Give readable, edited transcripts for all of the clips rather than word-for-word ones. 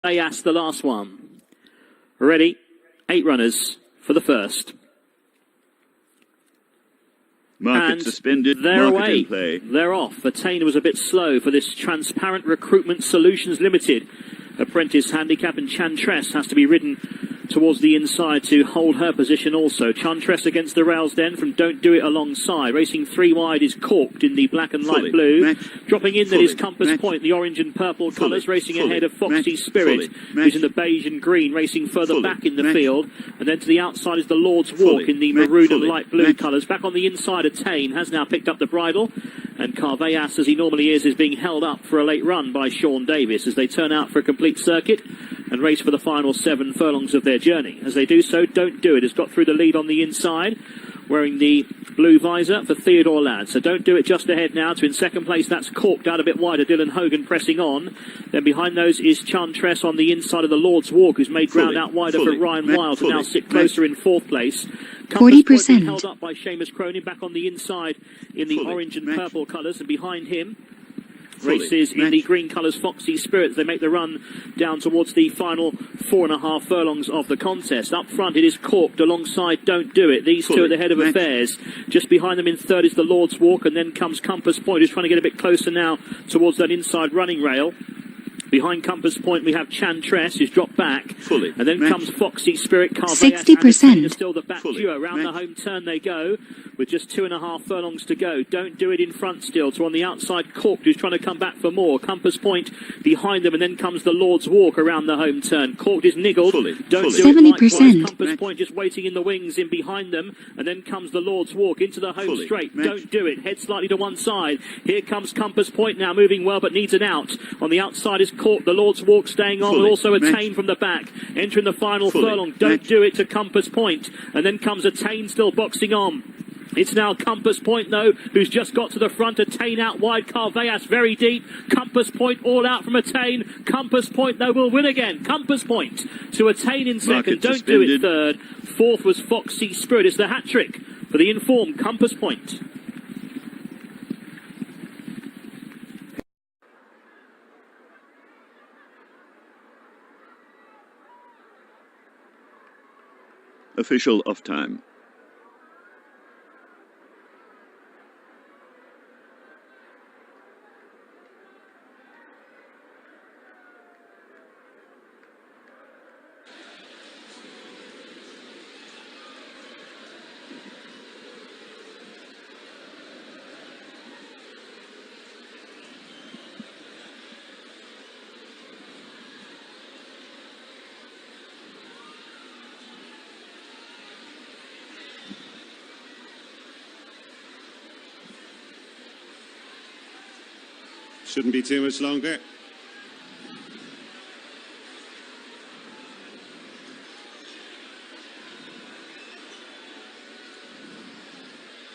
Ayas, the last one. Ready, 8 runners for the first. Market and suspended. They're Market away. in play. They're off. Attain was a bit slow for this Transparent Recruitment Solutions Limited apprentice handicap, and Chantress has to be ridden towards the inside to hold her position also. Chantress against the rails then from Don't Do It alongside. Racing 3 wide is Corked in the black and light blue. Match. Dropping in Fully. that is Compass Match. Point, the orange and purple colours. Racing Fully. ahead of Foxy Match. Spirit, Fully. who's in the beige and green. Racing further Fully. back in the Match. field. And then to the outside is the Lord's Walk Fully. in the Match. maroon Fully. and light blue Match. colours. Back on the inside, Attain has now picked up the bridle. And Carveas, as he normally is being held up for a late run by Sean Davis as they turn out for a complete circuit and race for the final 7 furlongs of their journey. As they do so, Don't Do It has got through the lead on the inside, wearing the blue visor for Theodore Ladd. So Don't Do It just ahead now to in second place. That's Corked out a bit wider. Dylan Hogan pressing on. Then behind those is Chantress on the inside of the Lord's Walk, who's made ground out wider for Ryan Wild to now sit closer in 4th place. 40%. Held up by Seamus Cronin back on the inside in the orange and purple colours, and behind him races in the green colours Foxy Spirit. They make the run down towards the final 4.5 furlongs of the contest. Up front it is Corked alongside Don't Do It. These two at the head of affairs. Just behind them in third is the Lord's Walk, and then comes Compass Point, who's trying to get a bit closer now towards that inside running rail. Behind Compass Point, we have Chantress, who's dropped back. Fully. And then comes Foxy Spirit, Carveas, 60%. and still the back duo. Around the home turn they go, with just 2.5 furlongs to go. Don't Do It in front still. So on the outside, Corked, who's trying to come back for more. Compass Point behind them, and then comes the Lord's Walk around the home turn. Corked is niggled. Don't Do It 70%. Compass Point just waiting in the wings in behind them, and then comes the Lord's Walk into the home straight. Don't Do It. Head slightly to one side. Here comes Compass Point now, moving well, but needs an out. On the outside is Corked. The Lord's Walk staying on, and also Attain from the back. Entering the final furlong. Don't Do It to Compass Point, and then comes Attain still boxing on. It's now Compass Point, though, who's just got to the front. Attain out wide. Carveas very deep. Compass Point all out from Attain. Compass Point, though, will win again. Compass Point to Attain in second. Don't Do It third. Fourth was Foxy Spirit. It's the hat-trick for the informed Compass Point. Official off time. Shouldn't be too much longer.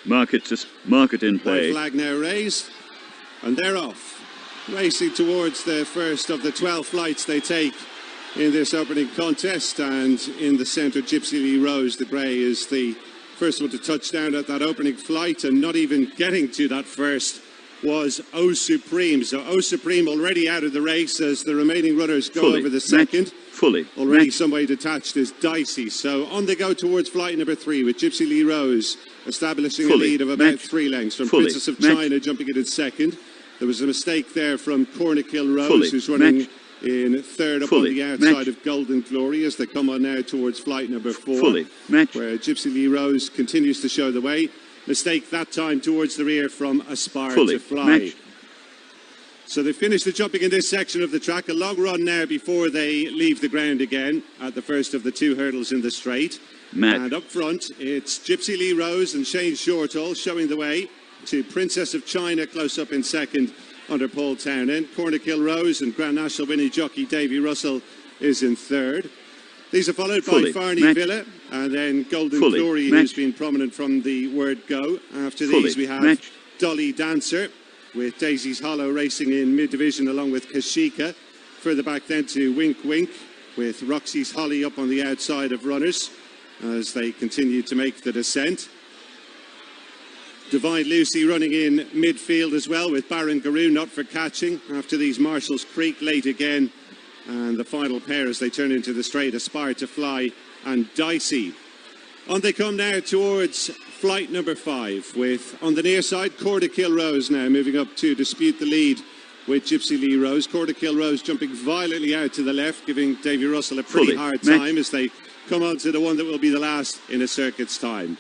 Market in play. White flag now raised, and they're off. Racing towards the first of the 12 flights they take in this opening contest, and in the centre, Gypsy Lee Rose, the grey, is the first one to touch down at that opening flight, and not even getting to that first was O Supreme. So O Supreme already out of the race as the remaining runners go over the second. Already somebody detached is Dicey. So on they go towards flight number 3 with Gypsy Lee Rose establishing a lead of about 3 lengths from Princess of China jumping in second. There was a mistake there from Cornikill Rose, who's running in third up on the outside of Golden Glory as they come on now towards flight number 4, where Gypsy Lee Rose continues to show the way. Mistake that time towards the rear from Aspire to Fly. So they finish the jumping in this section of the track. A long run now before they leave the ground again at the first of the 2 hurdles in the straight. And up front, it's Gypsy Lee Rose and Shane Shortall showing the way to Princess of China close up in second under Paul Townend. Cornikill Rose and Grand National winning jockey Davy Russell is in third. These are followed by Farney Villa and then Golden Glory, who's been prominent from the word go. After these we have Dolly Dancer with Daisy's Hollow racing in mid-division along with Kashika. Further back then to Wink Wink with Roxy's Holly up on the outside of runners as they continue to make the descent. Divine Lucy running in midfield as well with Baron Garoo not for catching. After these Marshall's Creek late again And the final pair as they turn into the straight, Aspire to Fly and Dicey. On they come now towards flight number 5, with on the near side Corda Kill Rose now moving up to dispute the lead with Gypsy Lee Rose. Corda Kill Rose jumping violently out to the left, giving Davy Russell a pretty hard time as they come on to the one that will be the last in a circuit's time.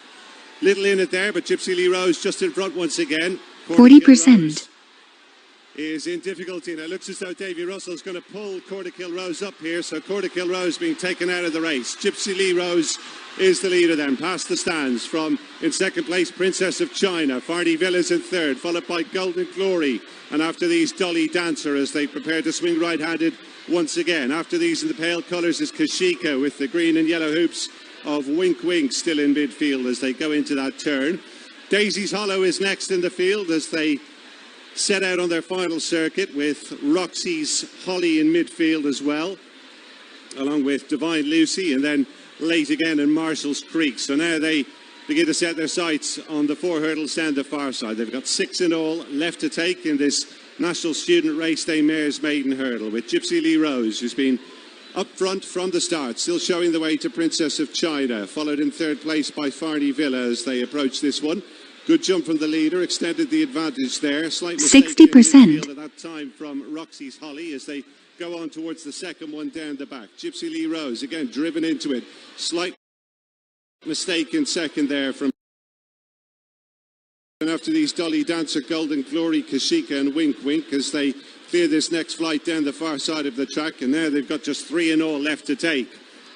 Little in it there, but Gypsy Lee Rose just in front once again. 40%. Is in difficulty, and it looks as though Davy Russell's going to pull Corda Kill Rose up here, so Corda Kill Rose being taken out of the race. Gypsy Lee Rose is the leader then, past the stands. From in second place, Princess of China. Fardy Villas in third, followed by Golden Glory. And after these, Dolly Dancer as they prepare to swing right-handed once again. After these in the pale colours is Kashika with the green and yellow hoops of Wink Wink still in midfield as they go into that turn. Daisy's Hollow is next in the field as they set out on their final circuit, with Roxy's Holly in midfield as well, along with Divine Lucy, and then Late Again and Marshall's Creek. So now they begin to set their sights on the 4 hurdles down the far side. They've got 6 in all left to take in this National Student Race Day Mares Maiden Hurdle, with Gypsy Lee Rose, who's been up front from the start, still showing the way to Princess of China, followed in third place by Fardy Villa as they approach this one. Good jump from the leader, extended the advantage there. Slight mistake 60% at that time from Roxy's Holly as they go on towards the second one down the back. Gypsy Lee Rose, again, driven into it. Slight mistake in second there from... And after these, Dolly Dancer, Golden Glory, Kashika and Wink Wink as they clear this next flight down the far side of the track. And now they've got just 3 in all left to take.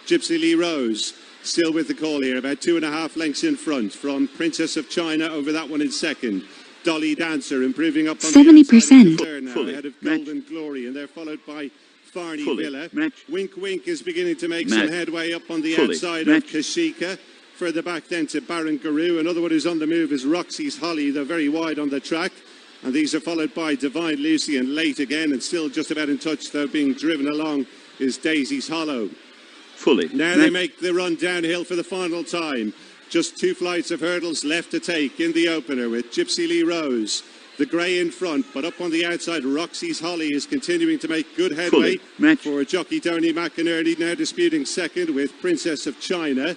Gypsy Lee Rose still with the call here, about 2.5 lengths in front from Princess of China over that one in second. Dolly Dancer improving up on 70% the third now, ahead of Golden Glory, and they're followed by Fardy Villa. Wink Wink is beginning to make some headway up on the outside of Kashika. Further back then to Baron Guru. Another one who's on the move is Roxy's Holly. They're very wide on the track. And these are followed by Divine Lucy and Late Again, and still just about in touch, though, being driven along is Daisy's Hollow. Now they make the run downhill for the final time. Just 2 flights of hurdles left to take in the opener, with Gypsy Lee Rose, the grey in front, but up on the outside, Roxy's Holly is continuing to make good headway for jockey Tony McInerney, now disputing second with Princess of China.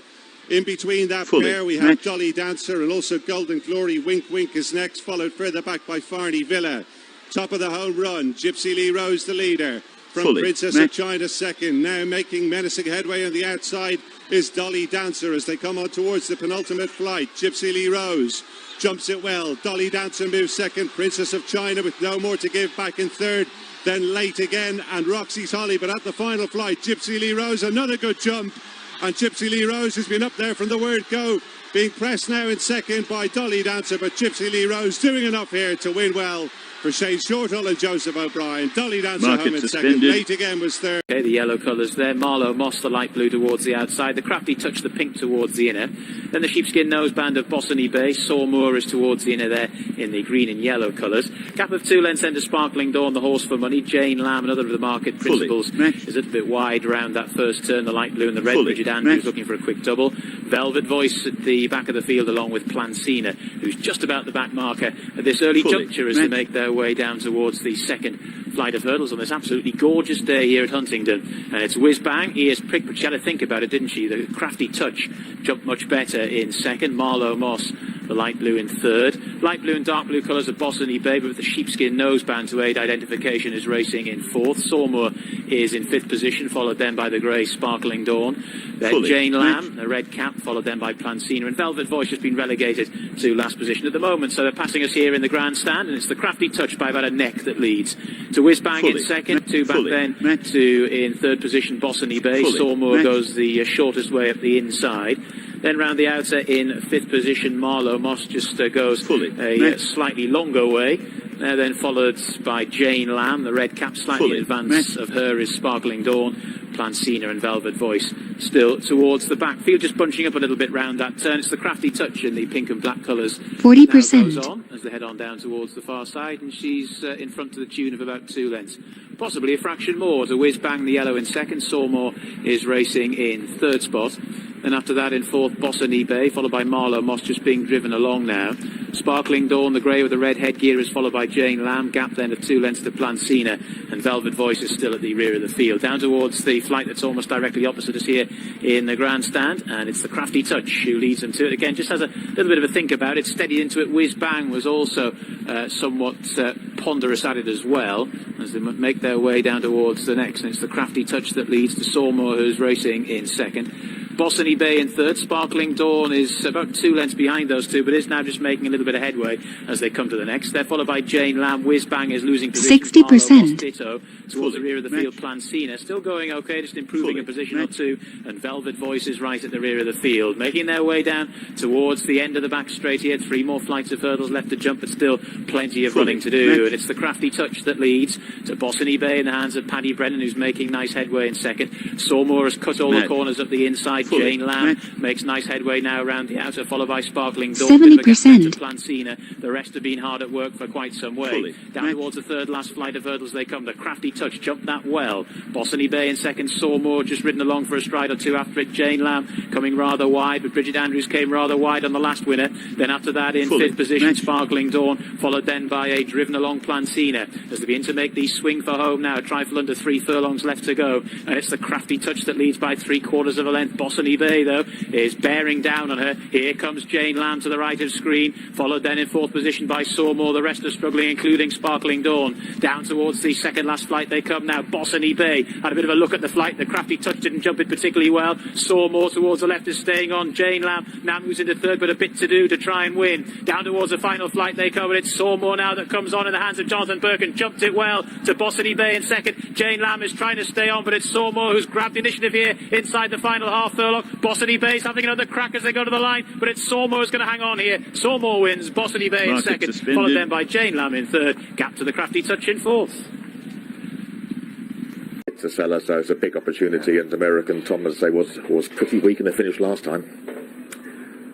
In between that pair, we have Dolly Dancer and also Golden Glory. Wink Wink is next, followed further back by Fardy Villa. Top of the home run, Gypsy Lee Rose the leader. From Princess of China second, now making menacing headway on the outside is Dolly Dancer as they come on towards the penultimate flight. Gypsy Lee Rose jumps it well. Dolly Dancer moves second. Princess of China with no more to give back in third. Then Late Again and Roxy's Holly. But at the final flight, Gypsy Lee Rose, another good jump. And Gypsy Lee Rose has been up there from the word go, being pressed now in second by Dolly Dancer. But Gypsy Lee Rose doing enough here to win well for Shane Shortall and Joseph O'Brien. Dolly Dancer home in second. Late Again was third. Okay, the yellow colours there. Marlowe Moss, the light blue towards the outside. The Crafty Touch, the pink towards the inner. Then the sheepskin noseband of Bossony Bay. Sawmoor is towards the inner there in the green and yellow colours. Gap of 2 lengths into Sparkling Dawn, the horse for money. Jane Lamb, another of the market principles, is a little bit wide round that first turn. The light blue and the red. Bridget Andrews looking for a quick double. Velvet Voice at the back of the field along with Plancina, who's just about the back marker at this early juncture as they make their way down towards the second flight of hurdles on this absolutely gorgeous day here at Huntingdon. And it's whiz bang, ears prick, but she had to think about it, didn't she? The Crafty Touch jumped much better in second. Marlowe Moss, the light blue in third. Light blue and dark blue colours of Bossony Bay, but with the sheepskin noseband to aid identification, is racing in fourth. Sawmoor is in fifth position, followed then by the grey Sparkling Dawn. Then Jane Lamb, the red cap, followed then by Plancina, and Velvet Voice has been relegated to last position at the moment. So they're passing us here in the grandstand, and it's the Crafty Touch by about a neck that leads to whiz bang in second, 2 back then to in third position Bossony Bay. Sawmoor goes the shortest way up the inside. Then round the outer in fifth position, Marlowe Moss just goes a slightly longer way. Then followed by Jane Lamb, the red cap, slightly in advance of her is Sparkling Dawn, Plancina and Velvet Voice still towards the back. Field just bunching up a little bit round that turn. It's the Crafty Touch in the pink and black colours. 40%. Goes on as they head on down towards the far side, and she's in front to the tune of about 2 lengths. Possibly a fraction more to whiz bang the yellow in second. Sawmoor is racing in third spot. Then after that in fourth, Bossony Bay, followed by Marlowe Moss just being driven along now. Sparkling Dawn, the grey with the red headgear, is followed by Jane Lamb. Gap then of 2 lengths to Plancina, and Velvet Voice is still at the rear of the field. Down towards the flight that's almost directly opposite us here in the grandstand, and it's the Crafty Touch who leads them to it. Again, just has a little bit of a think about it. Steadied into it. Whiz Bang was also somewhat ponderous at it as well, as they make their way down towards the next. And it's the Crafty Touch that leads to Sawmore, who's racing in second. Bossany Bay in third. Sparkling Dawn is about 2 lengths behind those two, but is now just making a little bit of headway as they come to the next. They're followed by Jane Lamb. Whiz Bang is losing position. 60%. Ditto towards the rear of the field. Plancina still going okay, just improving a position or two. And Velvet Voice is right at the rear of the field, making their way down towards the end of the back straight here. 3 more flights of hurdles left to jump, but still plenty of running to do. And it's the Crafty Touch that leads to Bossany Bay in the hands of Paddy Brennan, who's making nice headway in second. Sawmore has cut all the corners up the inside. Jane Lamb makes nice headway now around the outer, followed by Sparkling Dawn. 70%. Plancina. The rest have been hard at work for quite some way. Down towards the third last flight of hurdles they come. The Crafty Touch jumped that well. Bossany Bay in second. Sawmore just ridden along for a stride or two after it. Jane Lamb coming rather wide, but Bridget Andrews came rather wide on the last winner. Then after that in fifth position, Sparkling Dawn, followed then by a driven along Plancina as they begin to make the swing for home now. A trifle under 3 furlongs left to go, and it's the Crafty Touch that leads by 3/4 of a length. Bossany Bay though is bearing down on her. Here comes Jane Lamb to the right of screen, followed then in fourth position by Sawmore. The rest are struggling, including Sparkling Dawn. Down towards the second last flight they come now. Bossany Bay had a bit of a look at the flight. The Crafty Touch didn't jump it particularly well. Sawmore towards the left is staying on. Jane Lamb now moves into third, but a bit to do to try and win. Down towards the final flight they come, and it's Sawmore now that comes on in the hands of Jonathan Birkin. Jumped it well to Bossany Bay in second. Jane Lamb is trying to stay on, but it's Sawmore who's grabbed the initiative here inside the final half furlong. Bossany Bay's having another crack as they go to the line, but it's Sawmore who's going to hang on here. Sawmore wins. Bossany Bay in second, followed then by Jane Lamb in third. Gap to the Crafty Touch in fourth. To sell us, so it's a big opportunity, and American Tom, as I say, was pretty weak in the finish last time.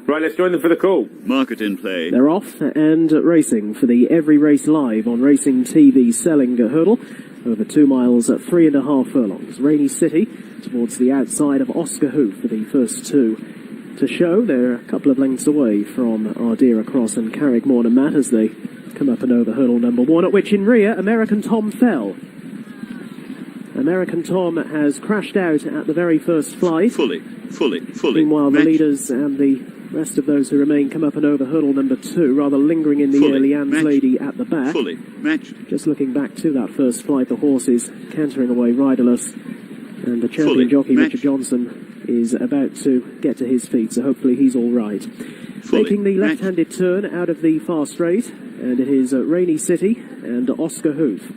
Right, let's join them for the call. Market in play. They're off and racing for the Every Race Live on Racing TV selling hurdle. Over 2 miles at 3.5 furlongs. Rainy City towards the outside of Oscar Hoof for the first two to show. They're a couple of lengths away from Ardira Cross and Carrickmore and Matt as they come up and over hurdle number 1, at which in rear American Tom fell. American Tom has crashed out at the very first flight. Fully. Meanwhile, the leaders and the rest of those who remain come up and over hurdle number 2, rather lingering in the early Anne's Lady at the back. Just looking back to that first flight, the horse is cantering away riderless, and the champion jockey, Richard Johnson, is about to get to his feet, so hopefully he's all right. Making the left-handed turn out of the far straight, and it is Rainy City and Oscar Hoof.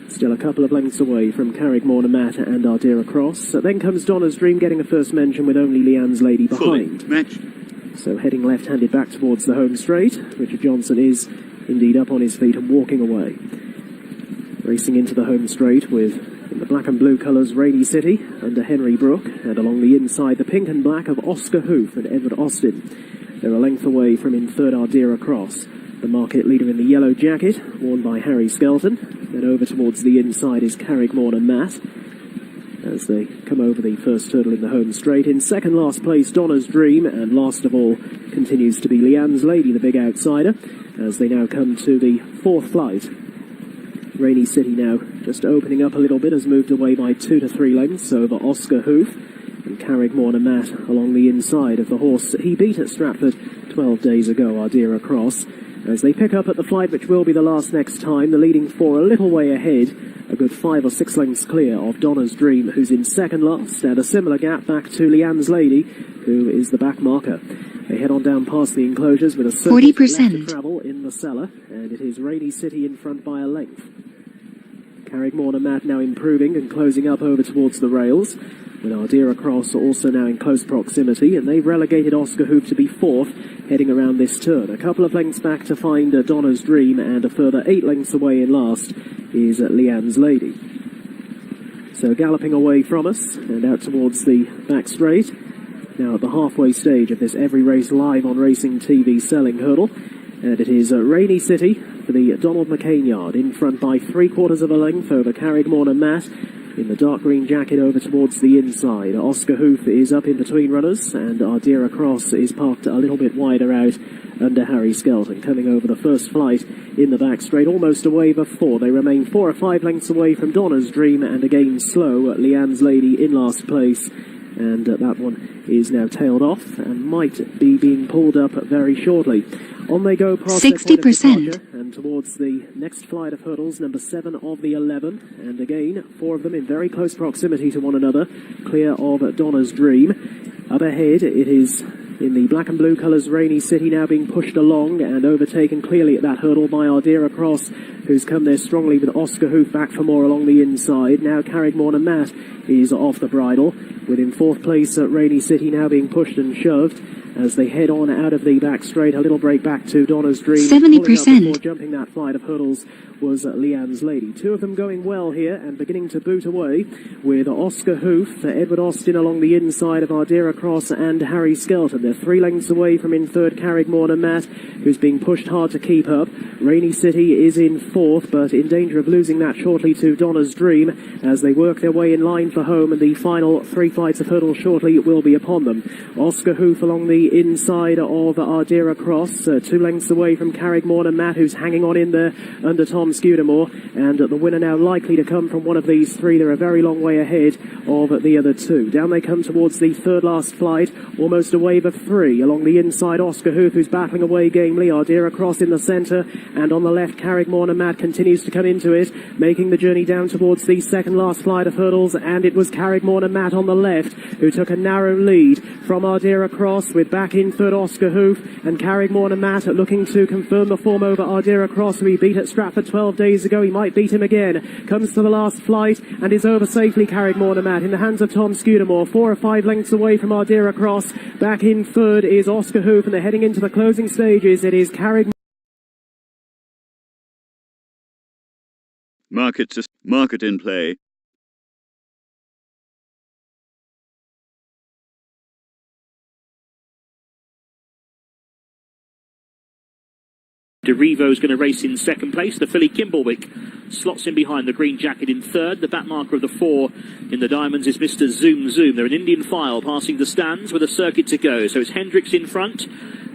Still a couple of lengths away from Carrickmore and Matt and Ardira Cross. Then comes Donna's Dream getting a first mention with only Leanne's Lady behind. So heading left-handed back towards the home straight. Richard Johnson is indeed up on his feet and walking away. Racing into the home straight with, in the black and blue colours, Rainy City under Henry Brook, and along the inside the pink and black of Oscar Hoof and Edward Austin. They're a length away from in third Ardira Cross. The market leader in the yellow jacket, worn by Harry Skelton. Then over towards the inside is Carrickmore and Matt, as they come over the first hurdle in the home straight. In second last place, Donna's Dream, and last of all continues to be Leanne's Lady, the big outsider, as they now come to the fourth flight. Rainy City now just opening up a little bit, has moved away by 2 to 3 lengths over Oscar Hoof, and Carrickmore and Matt along the inside of the horse he beat at Stratford 12 days ago, Ardira Cross. As they pick up at the flight, which will be the last next time, the leading four a little way ahead, a good 5 or 6 lengths clear of Donna's Dream, who's in second last, and a similar gap back to Leanne's Lady, who is the back marker. They head on down past the enclosures with a 40% left to travel in the cellar, and it is Rainy City in front by a length. Carrickmore and Matt now improving and closing up over towards the rails, with Ardira Cross also now in close proximity, and they've relegated Oscar Hoof to be fourth, heading around this turn. A couple of lengths back to find Donna's Dream, and a further 8 lengths away in last is Leanne's Lady. So galloping away from us and out towards the back straight, now at the halfway stage of this Every Race Live on Racing TV selling hurdle, and it is Rainy City for the Donald McCain yard, in front by 3/4 of a length over Carrickmore and Matt, in the dark green jacket over towards the inside. Oscar Hoof is up in between runners, and Ardira Cross is parked a little bit wider out under Harry Skelton, coming over the first flight in the back straight, almost a wave of 4. They remain 4 or 5 lengths away from Donna's Dream, and again slow, Leanne's Lady in last place. And that one is now tailed off and might be being pulled up very shortly. On they go past 60%. And towards the next flight of hurdles, number 7 of the 11. And again, 4 of them in very close proximity to one another, clear of Donna's Dream. Up ahead, it is in the black and blue colours, Rainy City now being pushed along and overtaken clearly at that hurdle by Ardira Cross, who's come there strongly with Oscar Hoof back for more along the inside. Now Carrickmore and Matt is off the bridle, with in 4th place Rainy City now being pushed and shoved as they head on out of the back straight. A little break back to Donna's Dream. 70%. Before jumping that flight of hurdles was Leanne's Lady. 2 of them going well here and beginning to boot away, with Oscar Hoof, Edward Austin along the inside of Ardira Cross and Harry Skelton. They're 3 lengths away from in 3rd Carrickmore and Matt, who's being pushed hard to keep up. Rainy City is in 4th, but in danger of losing that shortly to Donna's Dream as they work their way in line for home, and the final 3 flights of hurdles shortly will be upon them. Oscar Hoof along the inside of Ardira Cross, 2 lengths away from Carrickmore and Matt, who's hanging on in there under Tom Scudamore, and the winner now likely to come from one of these 3. They're a very long way ahead of the other 2. Down they come towards the 3rd last flight, almost a wave of 3. Along the inside, Oscar Hoof, who's battling away gamely, Ardira Cross in the centre, and on the left, Carrickmore and Matt continues to come into it, making the journey down towards the 2nd last flight of hurdles, and it was Carrickmore and Matt on the left who took a narrow lead from Ardira Cross, with back in 3rd Oscar Hoof, and Carrickmore and Matt looking to confirm the form over Ardira Cross, who he beat at Stratford 12 days ago. He might beat him again. Comes to the last flight and is over safely, Carrickmore and Matt, in the hands of Tom Scudamore. 4 or 5 lengths away from Ardira Cross. Back in 3rd is Oscar Hoof, and they're heading into the closing stages. It is Carrickmore. Market in play. DeRivo's going to race in 2nd place. The filly Kimblewick slots in behind the green jacket in 3rd. The back marker of the 4 in the diamonds is Mr. Zoom Zoom. They're an Indian file passing the stands with a circuit to go. So it's Hendricks in front,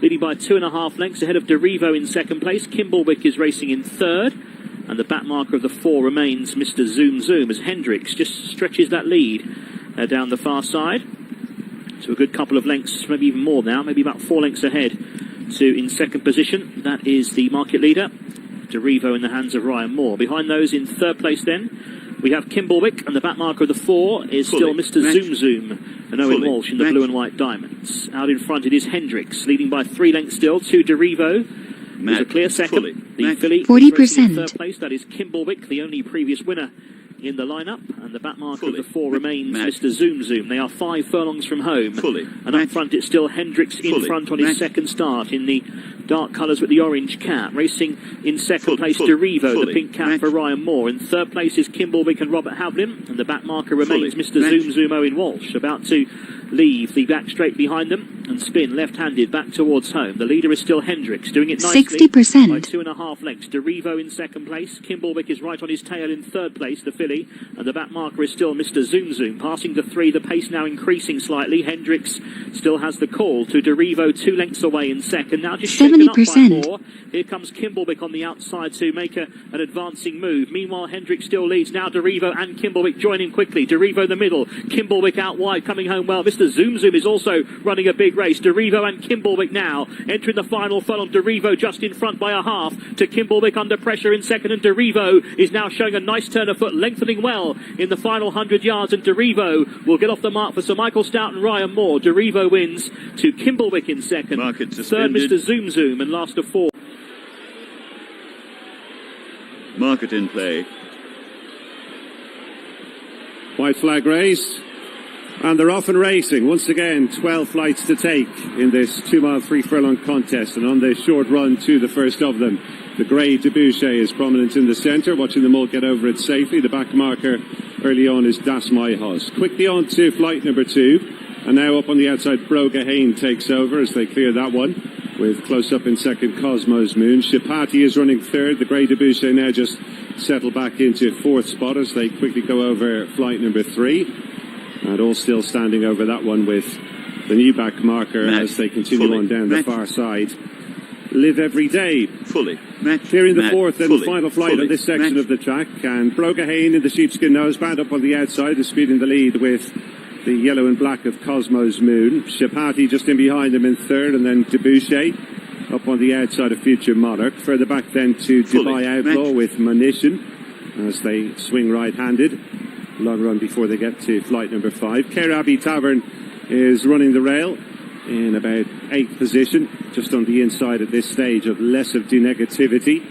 leading by 2.5 lengths ahead of DeRivo in 2nd place. Kimblewick is racing in 3rd. And the back marker of the 4 remains Mr. Zoom Zoom as Hendricks just stretches that lead down the far side. So a good couple of lengths, maybe even more now, maybe about 4 lengths ahead to in 2nd position. That is the market leader, DeRivo, in the hands of Ryan Moore. Behind those in 3rd place then, we have Kimblewick, and the back marker of the 4 is still Mr. Zoom Zoom and Owen Walsh in the blue and white diamonds. Out in front it is Hendricks, leading by 3 lengths still to DeRivo. There's a clear second. The filly 40%. in 3rd place, that is Kimblewick, the only previous winner in the lineup, and the back marker of the 4 remains Mr. Zoom Zoom. They are 5 furlongs from home, and up front it's still Hendricks in front on his 2nd start in the dark colours with the orange cap. Racing in 2nd place, DeRivo, the pink cap for Ryan Moore. In 3rd place is Kimblewick and Robert Havlin, and the back marker remains Mr. Zoom Zoom Owen Walsh, about to leave the back straight behind them and spin left-handed back towards home. The leader is still Hendricks, doing it nicely 60%. by 2.5 lengths. DeRivo in 2nd place. Kimblewick is right on his tail in 3rd place, the filly, and the back marker is still Mr. Zoom Zoom. Passing the 3, the pace now increasing slightly. Hendricks still has the call to DeRivo 2 lengths away in 2nd. Now just shaken up by more. Here comes Kimblewick on the outside to make an advancing move. Meanwhile, Hendricks still leads. Now DeRivo and Kimblewick joining quickly. DeRivo in the middle. Kimblewick out wide, coming home well. Mr. Zoom Zoom is also running a big race. DeRivo and Kimblewick now entering the final furlong. DeRivo just in front by a half to Kimblewick under pressure in 2nd, and DeRivo is now showing a nice turn of foot, lengthening well in the final 100 yards, and DeRivo will get off the mark for Sir Michael Stout and Ryan Moore. DeRivo wins to Kimblewick in 2nd, 3rd Mr. Zoom Zoom, and last of 4. Market in play. White flag race. And they're off and racing. Once again, 12 flights to take in this 2-mile 3 furlong contest. And on the short run to the first of them, the grey Debuchet is prominent in the centre, watching them all get over it safely. The back marker early on is Das My Haus. Quickly on to flight number 2. And now up on the outside, Broga Hain takes over as they clear that one. With close up in 2nd, Cosmos Moon. Shipati is running 3rd. The grey Debuchet now just settle back into 4th spot as they quickly go over flight number 3. And all still standing over that one with the new back marker as they continue on down the far side. Live Every Day. Clearing the 4th and final flight on this section of the track. And Brogahane in the sheepskin noseband up on the outside, disputing the lead with the yellow and black of Cosmos Moon. Chapati just in behind them in 3rd, and then Debussy up on the outside of Future Monarch. Further back then to Dubai Outlaw with Munition as they swing right-handed. Long run before they get to flight number 5. Kerabi Tavern is running the rail in about 8th position, just on the inside at this stage of Less of Denegativity.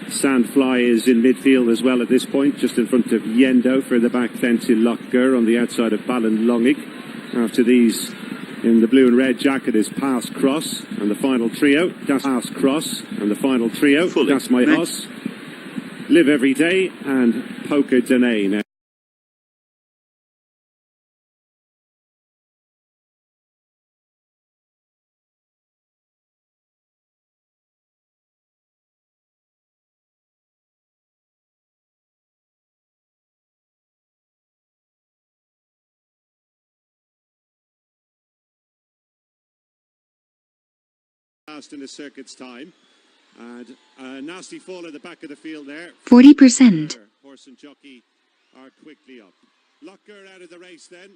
Sandfly is in midfield as well at this point, just in front of Yendo. Further back then to Lochgur on the outside of Ballinlongig. After these, in the blue and red jacket is Pass Cross, and the final trio. That's Pass Cross, and the final trio. That's My Hoss, Live Every Day, and Poker Dene. Now, in the circuit's time, and a nasty fall at the back of the field there. 40%. Horse and jockey are quickly up. Lochgur out of the race then.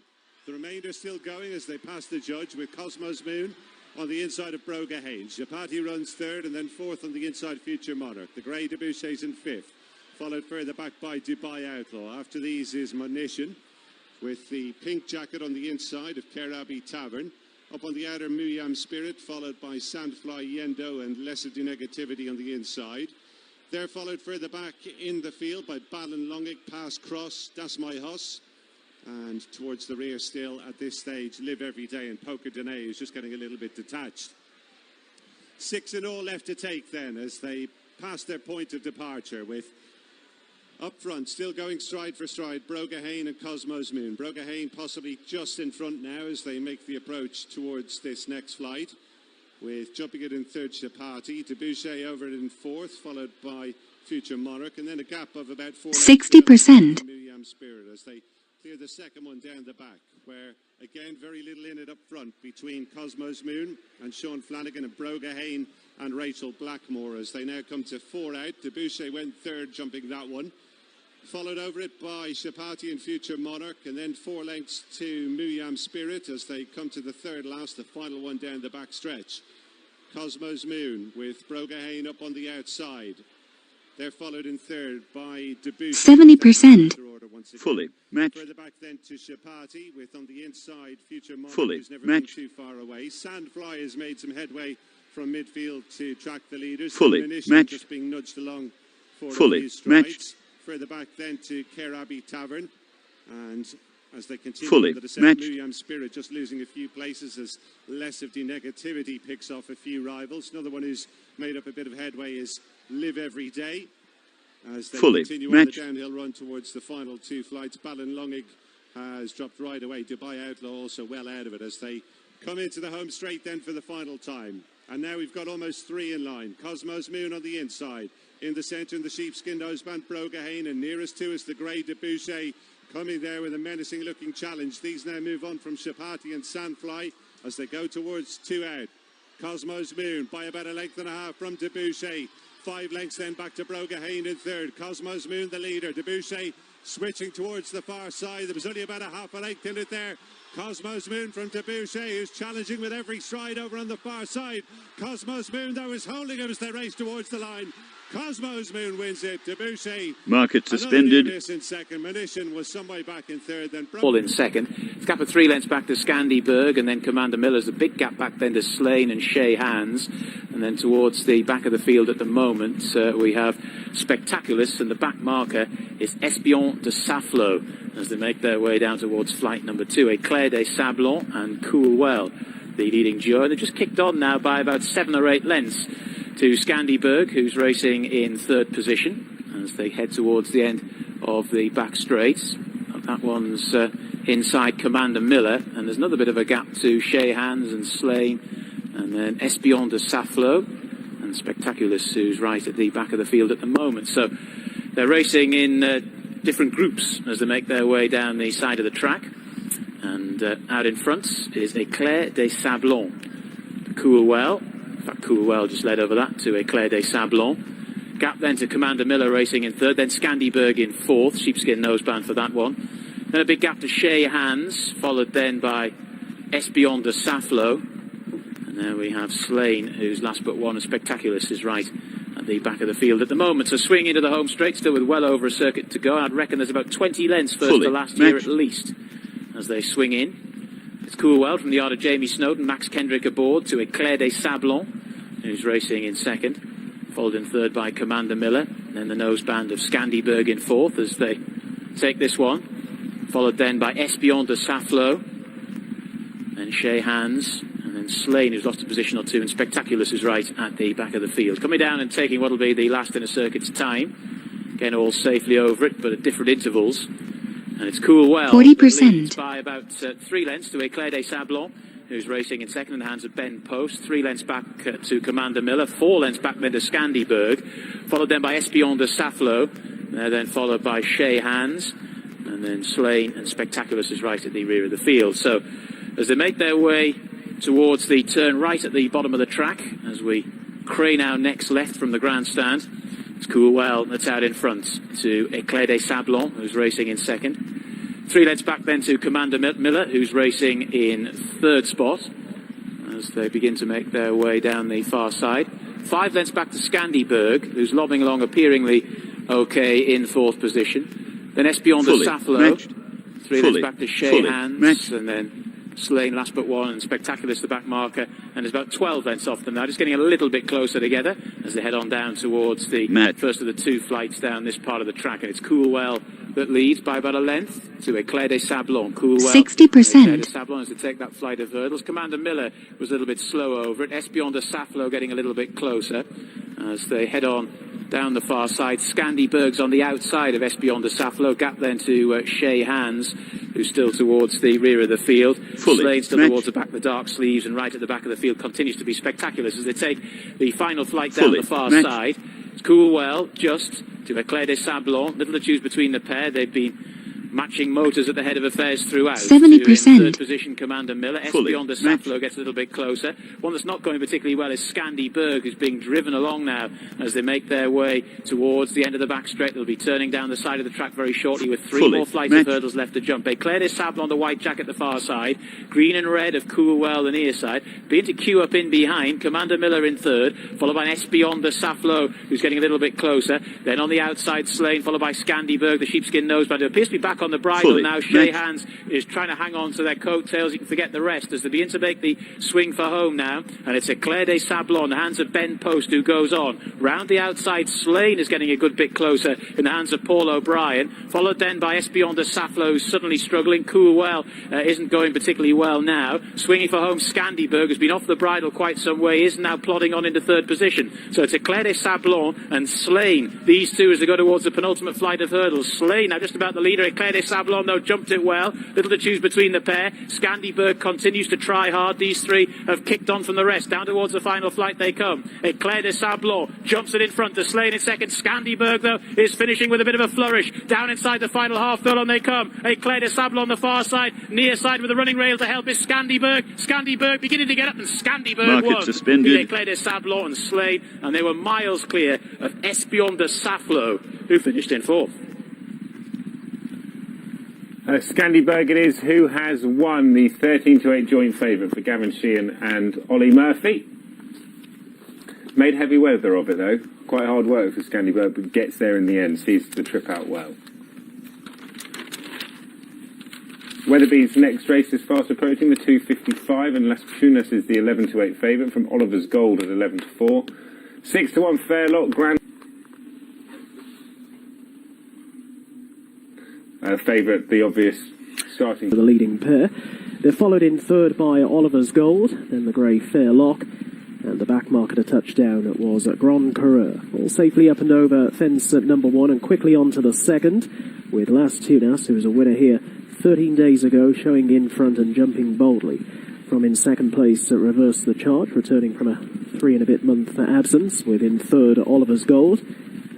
The remainder still going as they pass the judge with Cosmos Moon on the inside of Brogahane. Chapati runs 3rd, and then 4th on the inside Future Monarch. The grey Debussy's in 5th, followed further back by Dubai Outlaw. After these is Munition with the pink jacket on the inside of Kerabi Tavern. Up on the outer, Muyam Spirit, followed by Sandfly Yendo and Lesser Denegativity on the inside. They're followed further back in the field by Ballinlongig, Pass Cross, Das My Hoss. And towards the rear still at this stage, Live Every Day and Poker Dene, who's just getting a little bit detached. 6 in all left to take then as they pass their point of departure with up front, still going stride for stride, Brogahane and Cosmos Moon. Brogahane possibly just in front now as they make the approach towards this next flight, with jumping it in 3rd Chapati, Debussy over it in 4th, followed by Future Monarch, and then a gap of about 60%. Muyam Spirit as they clear the second one down the back, where again very little in it up front between Cosmos Moon and Sean Flanagan and Brogahane and Rachel Blackmore as they now come to 4 out. Debussy went 3rd, jumping that one. Followed over it by Chapati and Future Monarch, and then 4 lengths to Muyam Spirit as they come to the 3rd last, the final one down the back stretch. Cosmos Moon with Brogahane up on the outside. They're followed in 3rd by Debussy. 70%. Fully matched. Further back then to Chapati with on the inside Future Monarch, who's never been too far away. Sandfly has made some headway from midfield to track the leaders. Fully matched. Just being nudged along for Fully matched. Further back then to Kerabi Tavern, and as they continue Fully under the second, Muyam Spirit just losing a few places as Less of Denegativity picks off a few rivals. Another one who's made up a bit of headway is Live Every Day as they continue on the downhill run towards the final 2 flights. Ballinlongig has dropped right away. Dubai Outlaw also well out of it as they come into the home straight then for the final time. And now we've got almost 3 in line. Cosmos Moon on the inside. In the centre, in the sheepskin noseband, Brogahane, and nearest to us, the grey Debussy coming there with a menacing-looking challenge. These now move on from Chapati and Sandfly as they go towards 2 out. Cosmos Moon by about 1.5 lengths from Debussy. 5 lengths then back to Brogahane in 3rd. Cosmos Moon the leader. Debussy switching towards the far side. There was only about 0.5 length in it there. Cosmos Moon from Debussy, who's challenging with every stride over on the far side. Cosmos Moon, though, is holding him as they race towards the line. Cosmos Moon wins it. Debussy. Market suspended. In second. Munition was some way back in 3rd. Then All in 2nd. It's a gap of 3 lengths back to Scandyberg, and then Commander Miller's a big gap back then to Slane and Shea Hands. And then towards the back of the field at the moment, we have Spectaculous, and the back marker is Espion de Saflo as they make their way down towards flight number 2. Eclair des Sablons and Coolwell, the leading duo. And they're just kicked on now by about 7 or 8 lengths to Scandyberg, who's racing in 3rd position as they head towards the end of the back straight. That one's inside Commander Miller, and there's another bit of a gap to Shea Hands and Slane, and then Espion de Saflo and Spectaculous, who's right at the back of the field at the moment. So They're racing in different groups as they make their way down the side of the track. And out in front is Eclair des Sablons. Coolwell. In fact, Coolwell just led over that to Eclair des Sablons. Gap then to Commander Miller racing in third, then Scandyberg in fourth, sheepskin noseband for that one. Then a big gap to Shea Hands, followed then by Espion de Saflo. And there we have Slane, who's last but one, and Spectaculous is right at the back of the field at the moment. So swing into the home straight, still with well over a circuit to go. I'd reckon there's about 20 lengths first to last year at least as they swing in. It's Coolwell from the yard of Jamie Snowden, Max Kendrick aboard to Eclair des Sablons, who's racing in second. Followed in third by Commander Miller, and then the noseband of Scandyberg in fourth as they take this one. Followed then by Espion de Saflo, then Shea Hands, and then Slane, who's lost a position or two, and Spectaculous is right at the back of the field. Coming down and taking what will be the last in a circuit's time. Again, all safely over it, but at different intervals. And it's Coolwell. 40%. By about 3 lengths to Eclair des Sablons, who's racing in second in the hands of Ben Post. 3 lengths back to Commander Miller. 4 lengths back then to Scandyberg. Followed then by Espion de Saflo. Then followed by Shea Hands. And then Slane and Spectaculous is right at the rear of the field. So as they make their way towards the turn right at the bottom of the track, as we crane our necks left from the grandstand, it's Coolwell that's out in front to Eclair des Sablons, who's racing in second. 3 lengths back then to Commander Miller, who's racing in third spot as they begin to make their way down the far side. 5 lengths back to Scandyberg, who's lobbing along appearingly okay in fourth position. Then Espion de Saflo. 3 lengths back to Shea Hands, and then Slane last but one, and Spectaculous the back marker, and there's about 12 lengths off them now, just getting a little bit closer together as they head on down towards the first of the 2 flights down this part of the track. And it's Coolwell that leads by about a length to Eclair des Sablons. Coolwell. 60%. Eclair des Sablons as they take that flight of hurdles. Commander Miller was a little bit slow over it. Espion de Saflo getting a little bit closer as they head on down the far side. Scandyberg's on the outside of Espion de Saflo. Gap then to Shea Hands, who's still towards the rear of the field. Slane still towards the back of the dark sleeves, and right at the back of the field continues to be Spectaculous as they take the final flight down the far side. It's Coolwell just to Eclair des Sablons. Little to choose between the pair. They've been matching motors at the head of affairs throughout. 70%. In third position, Commander Miller. Espion de Saflo gets a little bit closer. One that's not going particularly well is Scandyberg, who's being driven along now as they make their way towards the end of the back straight. They'll be turning down the side of the track very shortly with 3 more flights of hurdles left to jump. Eclair des Sablons on the white jacket the far side. Green and red of Coolwell the near side. Being to queue up in behind. Commander Miller in third, followed by Espion de Saflo, who's getting a little bit closer. Then on the outside, Slane, followed by Scandyberg, the sheepskin noseband, who appears to be back on the bridle now. Shea Hands is trying to hang on to their coattails. You can forget the rest as they begin to make the swing for home now. And it's Eclair des Sablons, the hands of Ben Post, who goes on. Round the outside, Slane is getting a good bit closer in the hands of Paul O'Brien. Followed then by Espion de Saflo, who's suddenly struggling. Coolwell isn't going particularly well now. Swinging for home, Scandyberg has been off the bridle quite some way, is now plodding on into third position. So it's Eclair des Sablons and Slane. These two as they go towards the penultimate flight of hurdles. Slane now just about the leader. Eclair des Sablons, though, jumped it well. Little to choose between the pair. Scandyberg continues to try hard. These 3 have kicked on from the rest. Down towards the final flight they come. Eclair des Sablons jumps it in front to Slane in second. Scandyberg, though, is finishing with a bit of a flourish. Down inside the final half furlong they come. Eclair des Sablons on the far side. Near side with the running rail to help is Scandyberg. Scandyberg beginning to get up, and Scandyberg won. Suspended. Eclair des Sablons and Slane, and they were miles clear of Espion de Saflo, who finished in fourth. Scandyberg it is, who has won the 13-8 joint favourite for Gavin Sheehan and Ollie Murphy. Made heavy weather of it though. Quite hard work for Scandyberg, but gets there in the end, sees the trip out well. Weatherby's next race is fast approaching, the 2:55, and Las Punas is the 11-8 favourite from Oliver's Gold at 11-4. 6-1 Fairlock, Grand favourite, the obvious starting. The leading pair. They're followed in third by Oliver's Gold, then the grey Fairlock, and the back marker to touchdown was Grand Coureur. All safely up and over fence at number 1 and quickly on to the second with Las Tunas, who was a winner here 13 days ago, showing in front and jumping boldly. From in second place, reversed the charge, returning from a 3 and a bit month absence, with in third Oliver's Gold,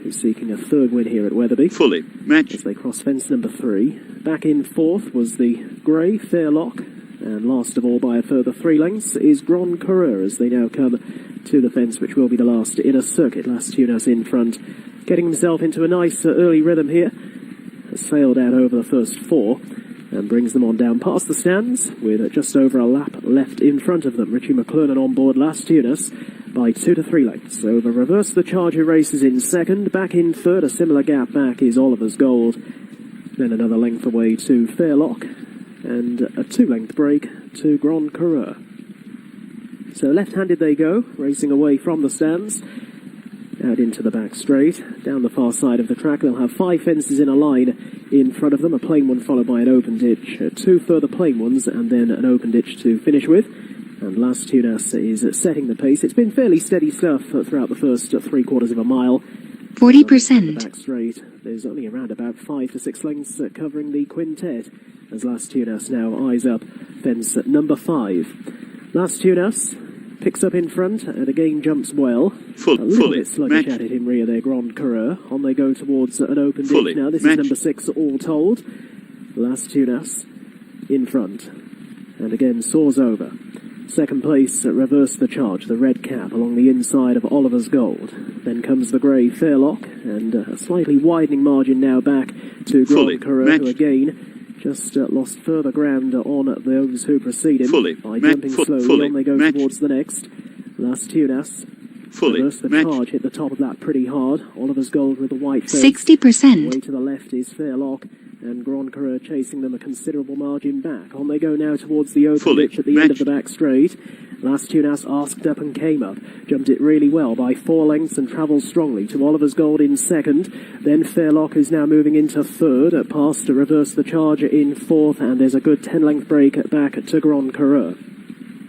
who is seeking a third win here at Wetherby. Fully matched. As they cross fence number 3. Back in 4th was the grey Fairlock. And last of all, by a further 3 lengths, is Grand Coureur as they now come to the fence, which will be the last inner circuit. Las Tunas in front, getting himself into a nice early rhythm here. Has sailed out over the first 4 and brings them on down past the stands with just over a lap left in front of them. Richie McClernand on board Las Tunas by 2 to 3 lengths. So the Reverse the Charge who races in second. Back in third, a similar gap back is Oliver's Gold. Then another length away to Fairlock. And a 2-length break to Grand Coureur. So left-handed they go, racing away from the stands. Out into the back straight, down the far side of the track. They'll have 5 fences in a line in front of them, a plain one followed by an open ditch, 2 further plain ones, and then an open ditch to finish with. And Las Tunas is setting the pace. It's been fairly steady stuff throughout the first 3/4 of a mile. 40%. Back straight, there's only around about 5 to 6 lengths covering the quintet, as Las Tunas now eyes up fence number 5. Las Tunas picks up in front and again jumps well. A little bit sluggish at it in rear there, Grand Coureur. On they go towards an open ditch now. This is number 6 all told. Las Tunas in front. And again soars over. Second place, Reverse the Charge, the red cap along the inside of Oliver's Gold. Then comes the grey Fairlock, and a slightly widening margin now back to Grand Coureur, who again just lost further ground on those who precede him by jumping slowly. On they go towards the next. Las Tunas. Reverse the Charge hit the top of that pretty hard. Oliver's Gold with the white face. 60%. Way to the left is Fairlock, and Grand Coureur chasing them a considerable margin back. On they go now towards the open ditch at the end of the back straight. Las Tunas asked up and came up. Jumped it really well by 4 lengths and travels strongly to Oliver's Gold in second. Then Fairlock is now moving into third, past to Reverse the Charge in 4th, and there's a good 10-length break back to Grand Coureur.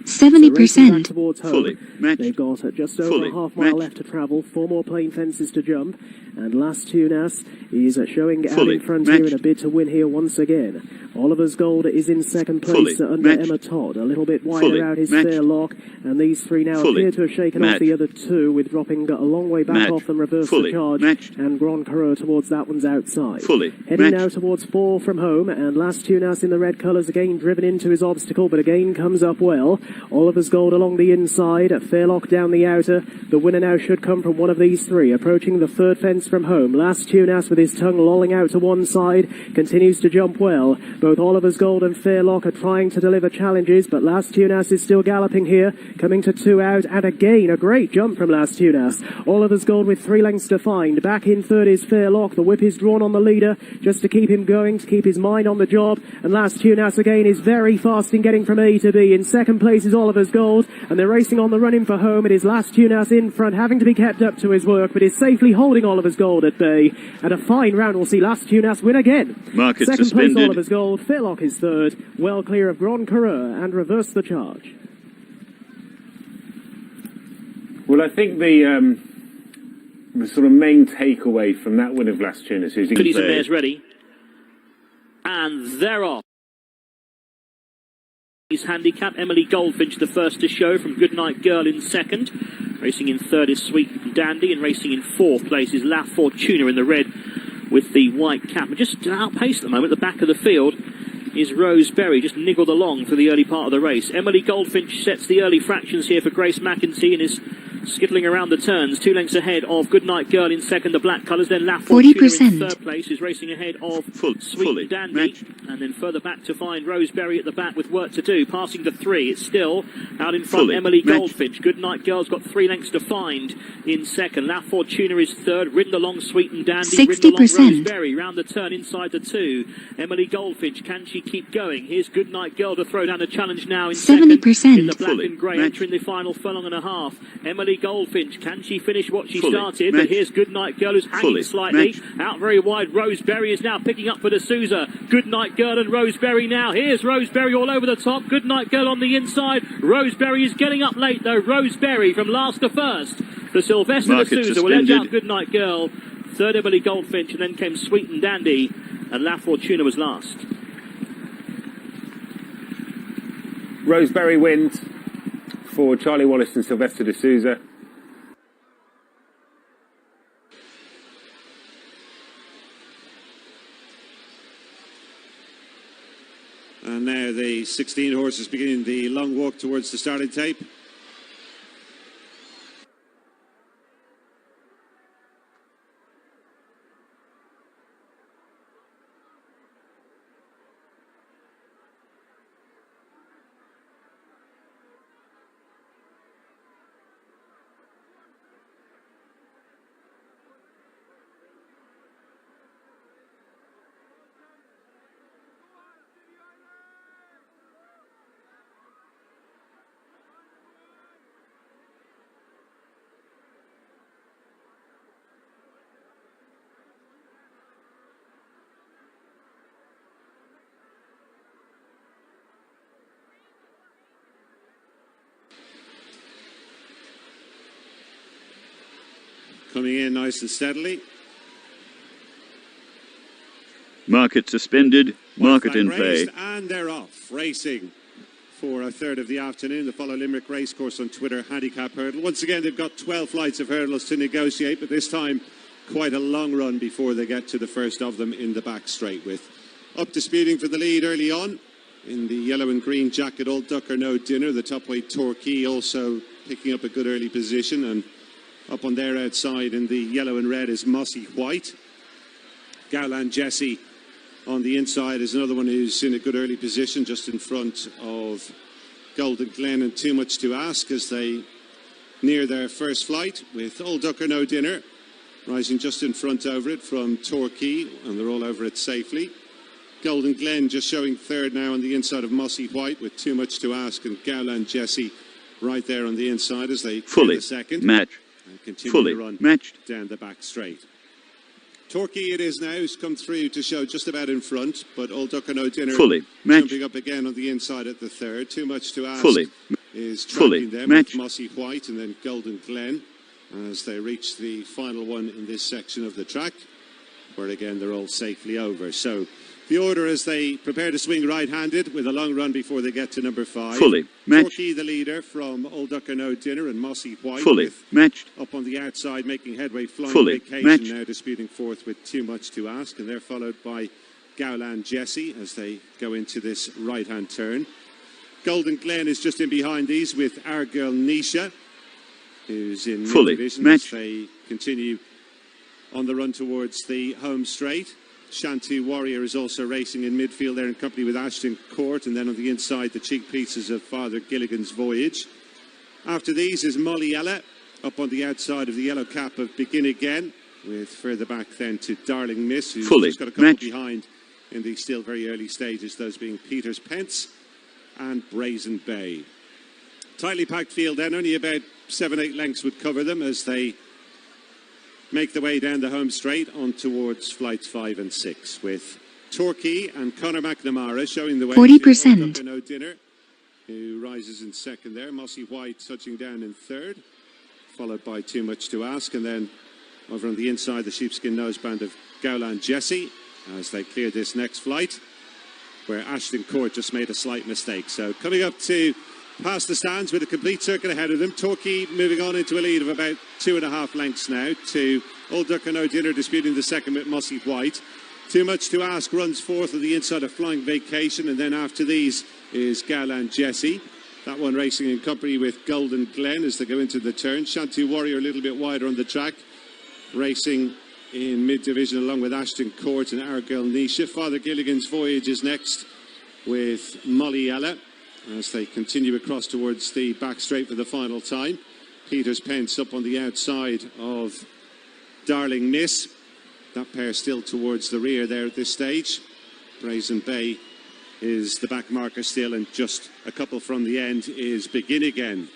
70%. Towards home. They've got just over a half mile left to travel, 4 more plain fences to jump, and Las Tunas is showing out in front here in a bid to win here once again. Oliver's Gold is in second place under Emma Todd. A little bit wider out is Fairlock, and these 3 now appear to have shaken off the other 2, with dropping a long way back off and Reverse the Charge, and Grand Coureur towards that one's outside. Heading now towards 4 from home, and Las Tunas in the red colours again driven into his obstacle, but again comes up well. Oliver's Gold along the inside, Fairlock down the outer. The winner now should come from one of these 3, approaching the third fence from home. Las Tunas with his tongue lolling out to one side, continues to jump well. Both Oliver's Gold and Fairlock are trying to deliver challenges, but Las Tunas is still galloping here, coming to 2 out, and again a great jump from Las Tunas. Oliver's Gold with 3 lengths to find. Back in third is Fairlock. The whip is drawn on the leader, just to keep him going, to keep his mind on the job, and Las Tunas again is very fast in getting from A to B. In second place is Oliver's Gold, and they're racing on the run-in for home. It is Las Tunas in front, having to be kept up to his work, but is safely holding Oliver's Gold at bay. And a fine round will see Las Tunas win again. Second place Oliver's Gold, Fairlock is third, well clear of Grand Coureur and Reverse the Charge. Well, I think the sort of main takeaway from that win of Las Tunas is... Fillies and mares ready. And they're off. Handicap, Emily Goldfinch the first to show from Goodnight Girl in second. Racing in third is Sweet and Dandy, and racing in fourth place is La Fortuna in the red with the white cap. And just outpaced at the moment, at the back of the field is Roseberry, just niggled along for the early part of the race. Emily Goldfinch sets the early fractions here for Grace McEntee and is skittling around the turns, 2 lengths ahead of Goodnight Girl in second, the black colours. Then La Fortuna 40%. in third place is racing ahead of Sweet and Dandy, and then further back to find Roseberry at the back with work to do. Passing the 3, it's still out in front. Emily Goldfinch. Goodnight Girl's got 3 lengths to find in second. La Fortuna is third, ridden along Sweet and Dandy, 60%. ridden along Roseberry round the turn inside the 2. Emily Goldfinch, can she keep going? Here's Goodnight Girl to throw down a challenge now in 70%. second in the black and grey, entering the final furlong and a half. Emily Goldfinch, can she finish what she started? But here's Goodnight Girl, who's hanging slightly. Out very wide, Roseberry is now picking up for D'Souza. Goodnight Girl and Roseberry now. Here's Roseberry all over the top. Goodnight Girl on the inside. Roseberry is getting up late though. Roseberry from last to first. The Sylvester D'Souza will edge out Goodnight Girl. Third Emily Goldfinch, and then came Sweet and Dandy, and La Fortuna was last. Roseberry wins for Charlie Wallace and Sylvester D'Souza. 16 horses beginning the long walk towards the starting tape. Coming in nice and steadily. Market suspended. Market in play. And they're off, racing for a third of the afternoon. The Follow Limerick Racecourse on Twitter handicap hurdle. Once again, they've got 12 flights of hurdles to negotiate, but this time quite a long run before they get to the first of them in the back straight, with up disputing for the lead early on. In the yellow and green jacket, Old Duck or No Dinner. The top weight Torquay also picking up a good early position, and up on their outside in the yellow and red is Mossy White. Gowland Jesse on the inside is another one who's in a good early position, just in front of Golden Glen and Too Much to Ask as they near their first flight, with Old Duck or No Dinner rising just in front over it from Torquay, and they're all over it safely. Golden Glen just showing third now on the inside of Mossy White, with Too Much to Ask and Gowland Jesse right there on the inside as they fully the second. Match. And continue Fully to run matched. down the back straight. Torquay it is now, who's come through to show just about in front, but Old Duck or No Dinner Fully matched. jumping up again on the inside at the third. Too Much to Ask Fully is fully tracking them matched. with Mossy White and then Golden Glen as they reach the final one in this section of the track, where again they're all safely over. So the order as they prepare to swing right-handed with a long run before they get to number 5. Fully matched. Torquay the leader from Old Duck or No Dinner, and Mossy White Fully matched. up on the outside making headway. Flying Fully Vacation matched. now disputing fourth with Too Much to Ask, and they're followed by Gowland Jesse as they go into this right-hand turn. Golden Glen is just in behind these with Our Girl Nisha, who's in Fully mid-division matched. as they continue on the run towards the home straight. Shantu Warrior is also racing in midfield there in company with Ashton Court, and then on the inside the cheek pieces of Father Gilligan's Voyage. After these is Molly Ella up on the outside of the yellow cap of Begin Again, with further back then to Darling Miss, who's Fully just got a couple matched. behind in the still very early stages, those being Peter's Pence and Brazen Bay. Tightly packed field then, only about 7-8 lengths would cover them as they make the way down the home straight on towards flights 5 and 6, with Torquay and Conor McNamara showing the way. 40%. To Old Duck or No Dinner, who rises in second there. Mossy White touching down in third, followed by Too Much to Ask, and then over on the inside the sheepskin noseband of Gowland Jesse as they clear this next flight, where Ashton Court just made a slight mistake. So coming up to past the stands with a complete circle ahead of them. Torquay moving on into a lead of about 2.5 lengths now to Old Duck or No Dinner disputing the second with Mossy White. Too Much to Ask runs fourth on the inside of Flying Vacation, and then after these is Gowland Jesse. That one racing in company with Golden Glen as they go into the turn. Shantu Warrior a little bit wider on the track, racing in mid-division along with Ashton Court and Our Girl Nisha. Father Gilligan's Voyage is next with Molly Ella as they continue across towards the back straight for the final time. Peter's Pence up on the outside of Darling Miss. That pair still towards the rear there at this stage. Brazen Bay is the back marker still, and just a couple from the end is Begin Again.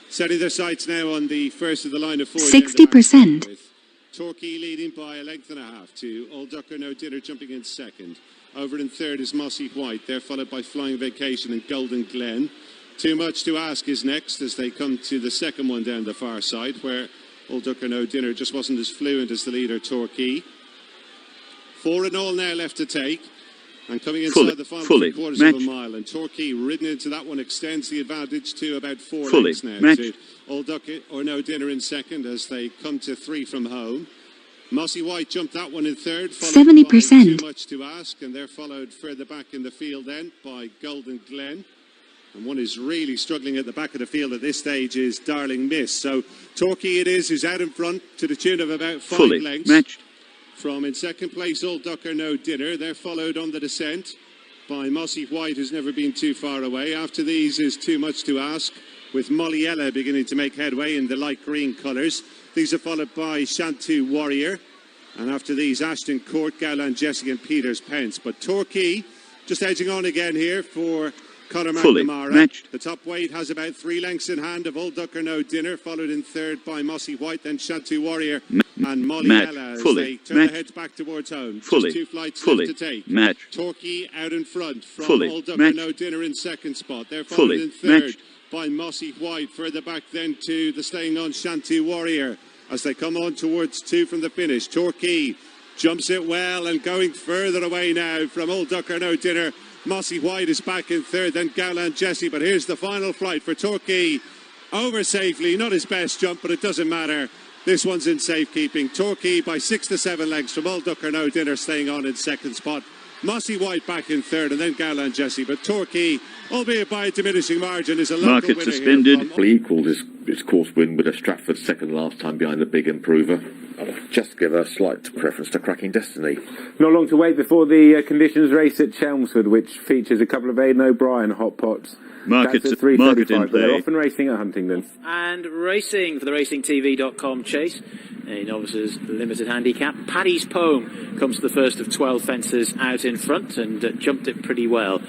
Setting their sights now on the first of the line of 4. 60%. With Torquay leading by 1.5 lengths to Old Duck or No Dinner jumping in second. Over in third is Mossy White. They're followed by Flying Vacation and Golden Glen. Too Much to Ask is next as they come to the second one down the far side, where Old Duck or No Dinner just wasn't as fluent as the leader Torquay. 4 in all now left to take. And coming inside the final 3/4 of a mile, and Torquay ridden into that one extends the advantage to about 4 lengths now. To Old Duck or No Dinner in second as they come to 3 from home. Mossy White jumped that one in third. 70%. Too Much to Ask, and they're followed further back in the field then by Golden Glen. And one who's really struggling at the back of the field at this stage is Darling Miss. So Torquay it is who's out in front to the tune of about 5 lengths. Matched. From in second place, Old Ducker No Dinner. They're followed on the descent by Mossy White, who's never been too far away. After these is Too Much to Ask, with Molliella beginning to make headway in the light green colours. These are followed by Shantu Warrior. And after these, Ashton Court, Gowland Jesse and Peters Pence. But Torquay just edging on again here for Conor McNamara. Matched. The top weight has about 3 lengths in hand of Old Ducker No Dinner, followed in third by Mossy White, then Shantu Warrior and Molliella as they turn their heads back towards home. Just 2 flights left to take. Torquay out in front from Old Ducker No Dinner in second spot. They're followed in third by Mossy White. Further back then to the staying on Shantu Warrior as they come on towards 2 from the finish. Torquay jumps it well and going further away now from Old Ducker No Dinner. Mossy White is back in third, then Gowland Jesse. But here's the final flight for Torquay. Over safely, not his best jump, but it doesn't matter. This one's in safekeeping. Torquay by 6 to 7 lengths from Old Ducker No Dinner staying on in second spot. Mossy White back in third, and then Gowland Jesse. But Torquay, albeit by a diminishing margin, is a local Market winner suspended. here. Equalled his course win with a Stratford second last time behind the big improver. I'll just give a slight preference to Cracking Destiny. Not long to wait before the conditions race at Chelmsford, which features a couple of Aidan O'Brien hot pots. Market That's at in 3:35. play. They're often racing at Huntingdon. And racing for the racingtv.com chase. A novices limited handicap. Paddy's Poem comes to the first of 12 fences out in front and jumped it pretty well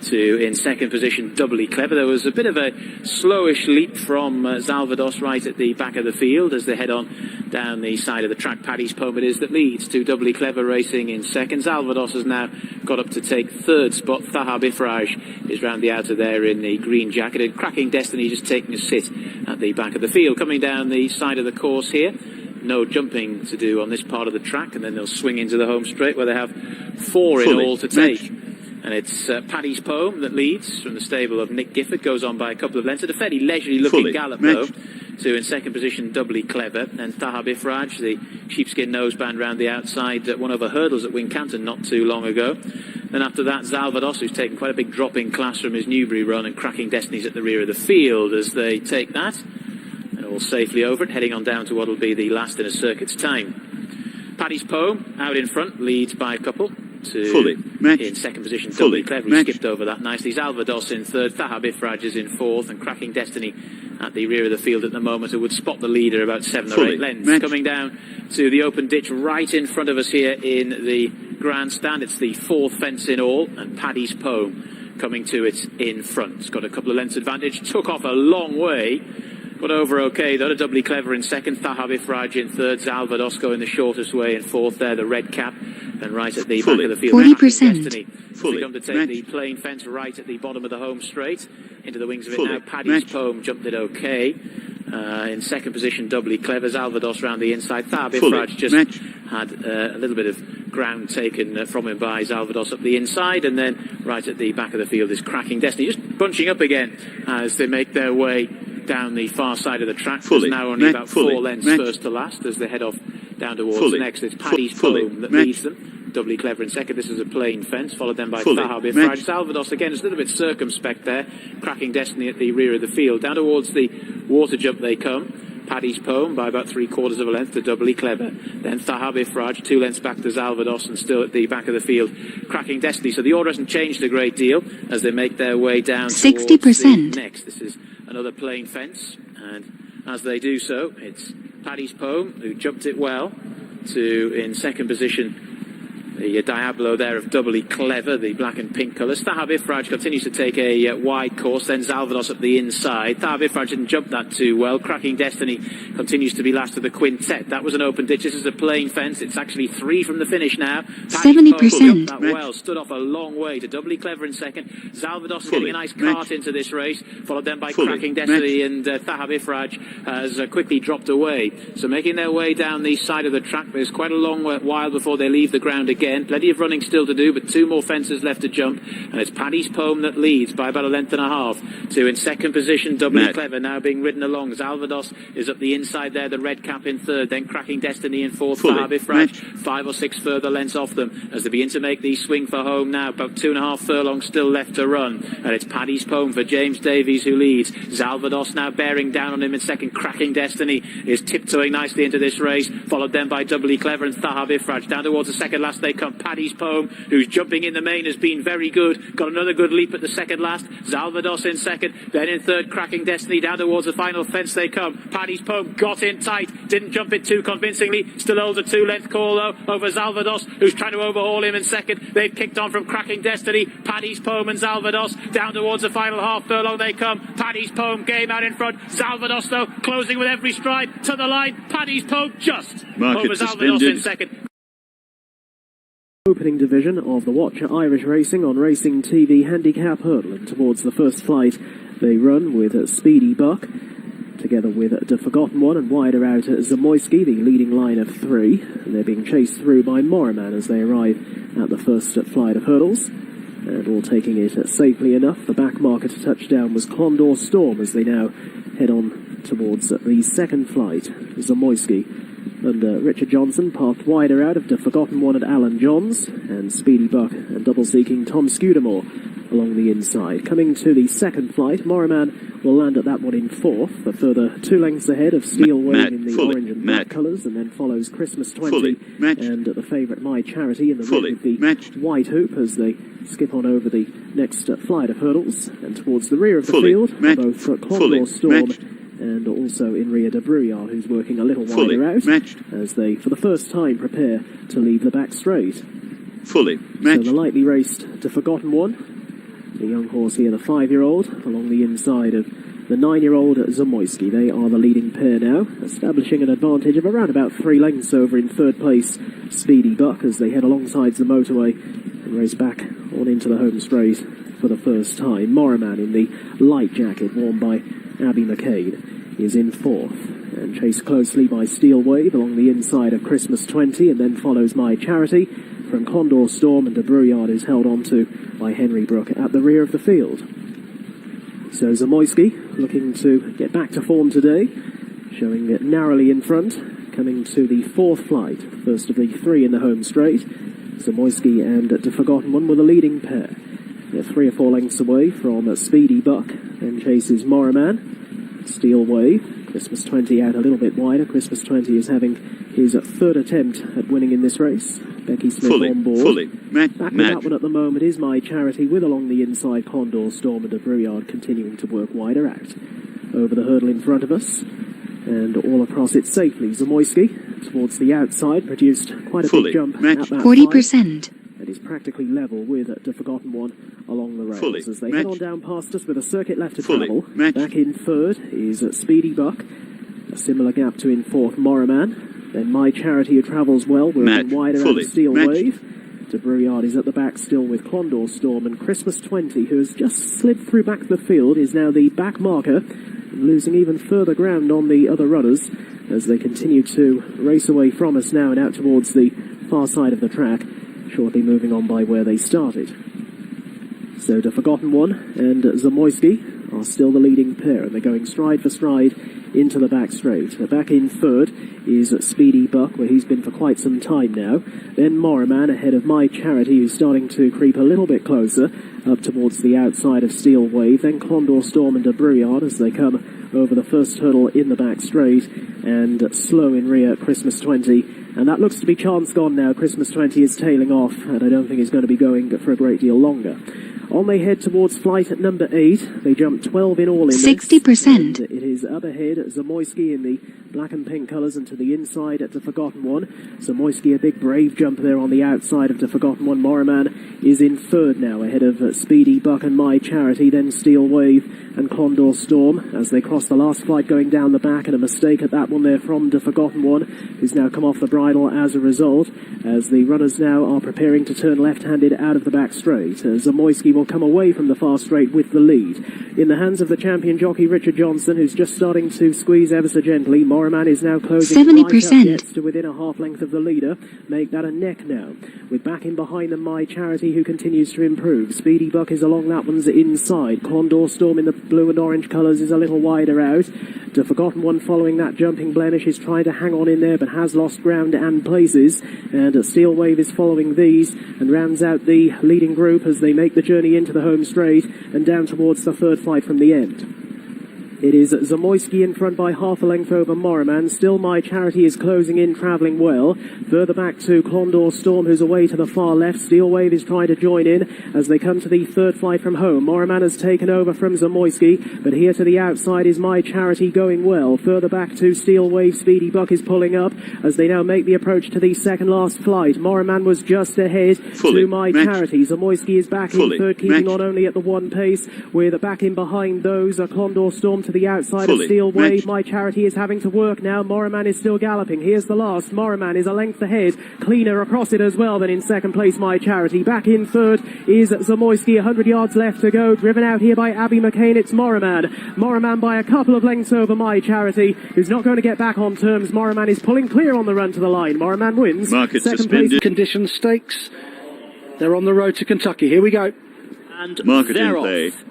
to in second position Doubly Clever. There was a bit of a slowish leap from Zalvados right at the back of the field as they head on down the side of the track. Paddy's Poem it is that leads to Doubly Clever racing in second. Zalvados has now got up to take third spot. Thahab Ifraj is round the outer there in the green jacket, and Cracking Destiny just taking a sit at the back of the field. Coming down the side of the course here, no jumping to do on this part of the track, and then they'll swing into the home straight where they have 4 in all to take. And it's Paddy's Poem that leads from the stable of Nick Gifford, goes on by a couple of lengths at a fairly leisurely looking gallop though, to in second position Doubly Clever, and Thahab Ifraj, the sheepskin noseband round the outside, won over hurdles at Wincanton not too long ago. Then after that, Zalvados, who's taken quite a big drop in class from his Newbury run, and Cracking Destiny's at the rear of the field as they take that. And all safely over it, heading on down to what will be the last in a circuit's time. Paddy's Poem out in front, leads by a couple to in second position Doubly Clever, who skipped over that nicely. Zalvados in third, Thahab Ifraj is in fourth, and Cracking Destiny at the rear of the field at the moment, who would spot the leader about 7 or 8 lengths. Coming down to the open ditch right in front of us here in the grandstand, it's the 4th fence in all, and Paddy's Poem coming to it in front. It's got a couple of lengths advantage, took off a long way, got over okay though. Doubly Clever in second, Thahab Ifraj in third, Zalvados going the shortest way in fourth there, the red cap, and right at the back of the field 40%. Destiny they come to take the plain fence right at the bottom of the home straight into the wings of it now. Paddy's Poem jumped it okay. In second position Doubly Clever, Zalvados round the inside. Thahab Ifraj just had a little bit of ground taken from him by Zalvados up the inside, and then right at the back of the field is Cracking Destiny, just bunching up again as they make their way down the far side of the track. There's now only about 4 lengths first to last as they head off down towards the next. It's Paddy's Poem that leads them. Doubly Clever in second. This is a plain fence, followed then by Thahab Ifraj. Zalvados again is a little bit circumspect there. Cracking Destiny at the rear of the field. Down towards the water jump they come. Paddy's Poem by about 3/4 of a length to Doubly Clever. Then Thahab Ifraj 2 lengths back to Zalvados, and still at the back of the field Cracking Destiny. So the order hasn't changed a great deal as they make their way down 60%. the next. This is another plain fence, and as they do so, it's Paddy's Poem who jumped it well to in second position the Diablo there of Doubly Clever, the black and pink colours. Thahab Ifraj continues to take a wide course, then Zalvados up the inside. Thahab Ifraj didn't jump that too well. Cracking Destiny continues to be last of the quintet. That was an open ditch. This is a plain fence. It's actually 3 from the finish now. 70%. That well, stood off a long way to Doubly Clever in second. Zalvados is getting a nice cart into this race, followed then by Cracking Destiny, and Thahab Ifraj has quickly dropped away. So making their way down the side of the track, there's quite a long while before they leave the ground again. again. Plenty of running still to do, but 2 more fences left to jump. And it's Paddy's Poem that leads by about a length and a half. To in second position, Doubly Clever now being ridden along. Zalvados is up the inside there, the red cap in third. Then Cracking Destiny in fourth. Bifraj 5 or 6 further lengths off them as they begin to make these swing for home now. About 2.5 furlongs still left to run. And it's Paddy's Poem for James Davies who leads. Zalvados now bearing down on him in second. Cracking Destiny is tiptoeing nicely into this race, followed then by Doubly Clever and Bifraj. Down towards the second last they come. Paddy's Poem, who's jumping in the main, has been very good. Got another good leap at the second last. Zalvados in second, then in third Cracking Destiny. Down towards the final fence they come. Paddy's Poem got in tight, didn't jump in too convincingly. Still holds a 2-length call though over Zalvados, who's trying to overhaul him in second. They've kicked on from Cracking Destiny. Paddy's Poem and Zalvados down towards the final half furlong they come. Paddy's Poem game out in front. Zalvados though closing with every stride to the line. Paddy's Poem just over Zalvados in second. Opening division of the Watcher Irish Racing on Racing TV Handicap hurdling towards the first flight. They run with Speedy Buck, together with The Forgotten One, and wider out Zamoyski, the leading line of 3. And they're being chased through by Moraman as they arrive at the first flight of hurdles. And all taking it safely enough. The back marker to touchdown was Condor Storm as they now head on towards the second flight. Zamoyski under Richard Johnson, pathed wider out of The Forgotten One at Alan Johns, and Speedy Buck and double seeking Tom Scudamore along the inside. Coming to the second flight, Moraman will land at that one in fourth, a further 2 lengths ahead of Steel Wave in the orange and black colours, and then follows Christmas 20 and the favourite My Charity in the red with the white hoop as they skip on over the next flight of hurdles. And towards the rear of the field, both Condor Storm and also in rear de Bruyard, who's working a little wider out as they, for the first time, prepare to leave the back straight. So the lightly raced The Forgotten One, the young horse here, the 5-year-old, along the inside of the 9-year-old Zamoyski. They are the leading pair now, establishing an advantage of around about 3 lengths over in third place Speedy Buck as they head alongside the motorway and race back on into the home straight for the first time. Moraman in the light jacket worn by Abby McCabe is in fourth and chased closely by Steel Wave along the inside of Christmas 20, and then follows My Charity from Condor Storm, and de Bruyard is held onto by Henry Brook at the rear of the field. So Zamoyski looking to get back to form today, showing it narrowly in front, coming to the fourth flight, first of the 3 in the home straight. Zamoyski and The Forgotten One were the leading pair. They're 3 or 4 lengths away from Speedy Buck, then chases Moraman. Steel Wave, Christmas 20 out a little bit wider. Christmas 20 is having his 3rd attempt at winning in this race. Becky Smith on board. Back with that one at the moment is My Charity, with along the inside Condor Storm and de Bruyard continuing to work wider out. Over the hurdle in front of us, and all across it safely. Zamoyski towards the outside produced quite a big jump at that 40%. It is practically level with The Forgotten One along the rails as they head on down past us with a circuit left to travel. Back in third is Speedy Buck, a similar gap to in fourth Moraman. Then My Charity, who travels well, working wider out of Steel Wave. De Bruyard is at the back still with Condor Storm, and Christmas 20, who has just slid through back the field, is now the back marker, losing even further ground on the other runners as they continue to race away from us now and out towards the far side of the track, shortly moving on by where they started. So The Forgotten One and Zamoyski are still the leading pair, and they're going stride for stride into the back straight. Back in third is Speedy Buck, where he's been for quite some time now. Then Moraman ahead of My Charity, who's starting to creep a little bit closer up towards the outside of Steel Wave. Then Condor Storm and de Bruyard as they come over the first hurdle in the back straight, and slow in rear Christmas 20. And that looks to be chance gone now. Christmas 20 is tailing off, and I don't think he's going to be going for a great deal longer. On they head towards flight at number 8. They jump 12 in all in 60%. It is up ahead, Zamoyski in the black and pink colours, and to the inside at The Forgotten One. Zamoyski, a big brave jump there on the outside of The Forgotten One. Moraman is in third now, ahead of Speedy Buck and My Charity, then Steel Wave and Condor Storm as they cross the last flight going down the back, and a mistake at that one there from The Forgotten One, who's now come off the bridle as a result, as the runners now are preparing to turn left-handed out of the back straight. Zamoyski will come away from the far straight with the lead. in the hands of the champion jockey Richard Johnson, who's just starting to squeeze ever so gently. Moraman is now closing 70%. Right up to within a half length of the leader. Make that a neck now. With back in behind them, My Charity, who continues to improve. Speedy Buck is along that one's inside. Condor Storm in the blue and orange colours is a little wider out. The Forgotten One following that jumping blemish is trying to hang on in there, but has lost ground and places. And Steel Wave is following these and rounds out the leading group as they make the journey into the home straight and down towards the third flight from the end. It is Zamoyski in front by half a length over Moraman. Still My Charity is closing in, travelling well. Further back to Condor Storm, who's away to the far left. Steel Wave is trying to join in as they come to the third flight from home. Moraman has taken over from Zamoyski, but here to the outside is My Charity going well. Further back to Steel Wave, Speedy Buck is pulling up as they now make the approach to the second last flight. Moraman was just ahead to My Charity. Zamoyski is back in third, keeping on only at the one pace, with back in behind those Condor Storm to the outside of Steel Wave. My Charity is having to work now. Moraman is still galloping. Here's the last. Moraman is a length ahead. Cleaner across it as well than in second place, My Charity. Back in third is Zamoyski. 100 yards left to go. Driven out here by Abby McCain. It's Moraman. Moraman by a couple of lengths over My Charity, who's not going to get back on terms. Moraman is pulling clear on the run to the line. Moraman wins. Market second suspended. place. Condition stakes. They're on the road to Kentucky. Here we go. And Market they're in play. off.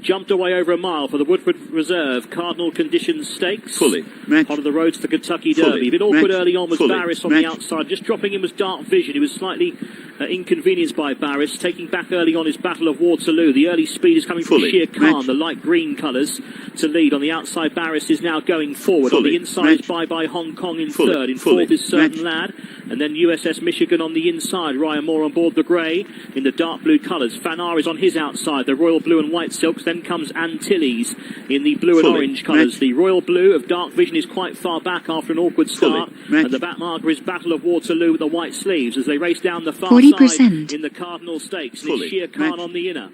Jumped away over a mile for the Woodford Reserve Cardinal Condition Stakes. Fully. Match. Part of the road to the Kentucky Fully. Derby. A bit awkward Match. early on was Fully. Barris on Match. the outside. Just dropping in was Dark Vision. He was slightly inconvenienced by Barris. Taking back early on his Battle of Waterloo. The early speed is coming from Fully. Sheer Khan, Match. the light green colours, to lead. On the outside, Barris is now going forward. Fully. On the inside Match. is Bye Bye Hong Kong in Fully. third. In Fully. fourth is Certain Match. Lad. And then USS Michigan on the inside. Ryan Moore on board the grey in the dark blue colours. Fanar is on his outside, the royal blue and white silks. Then comes Antilles in the blue and Fully. orange colours. Match. The royal blue of Dark Vision is quite far back after an awkward start. Match. And the back marker is Battle of Waterloo with the white sleeves as they race down the far 40%. side in the Cardinal Stakes. And Fully. it's Sheer Khan Match. on the inner,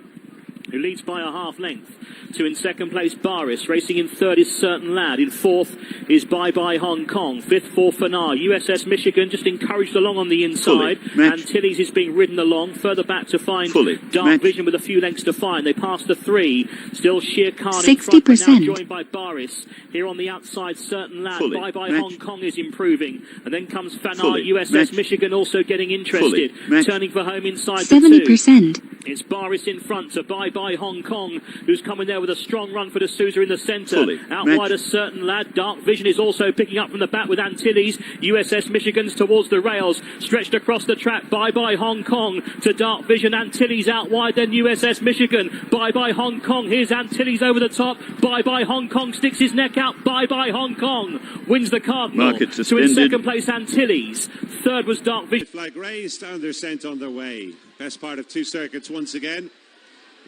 who leads by a half length. To in second place, Barris. Racing in third is Certain Lad. In fourth is Bye Bye Hong Kong. Fifth for Fanar. USS Michigan just encouraged along on the inside. Antilles is being ridden along. Further back to find Dark Match. Vision with a few lengths to find. They pass the three. Still Sheer Khan in front, but now 60%. joined by Barris. Here on the outside, Certain Lad. Fully. Bye Bye Match. Hong Kong is improving. And then comes Fanar. Fully. USS Match. Michigan also getting interested. Match. Turning for home inside the two. 70%. It's Barris in front to Bye Bye Hong Kong, who's coming there with a strong run for D'Souza in the centre. Fully. Out Match. wide, a Certain Lad. Dark Vision is also picking up from the back with Antilles. USS Michigan's towards the rails, stretched across the track. Bye Bye Hong Kong to Dark Vision. Antilles out wide, then USS Michigan. Bye Bye Hong Kong. Here's Antilles over the top. Bye Bye Hong Kong sticks his neck out. Bye Bye Hong Kong wins the Cardinal. Market So in suspended. second place, Antilles. Third was Dark Vision. Flag raised and they're sent on their way. Best part of two circuits once again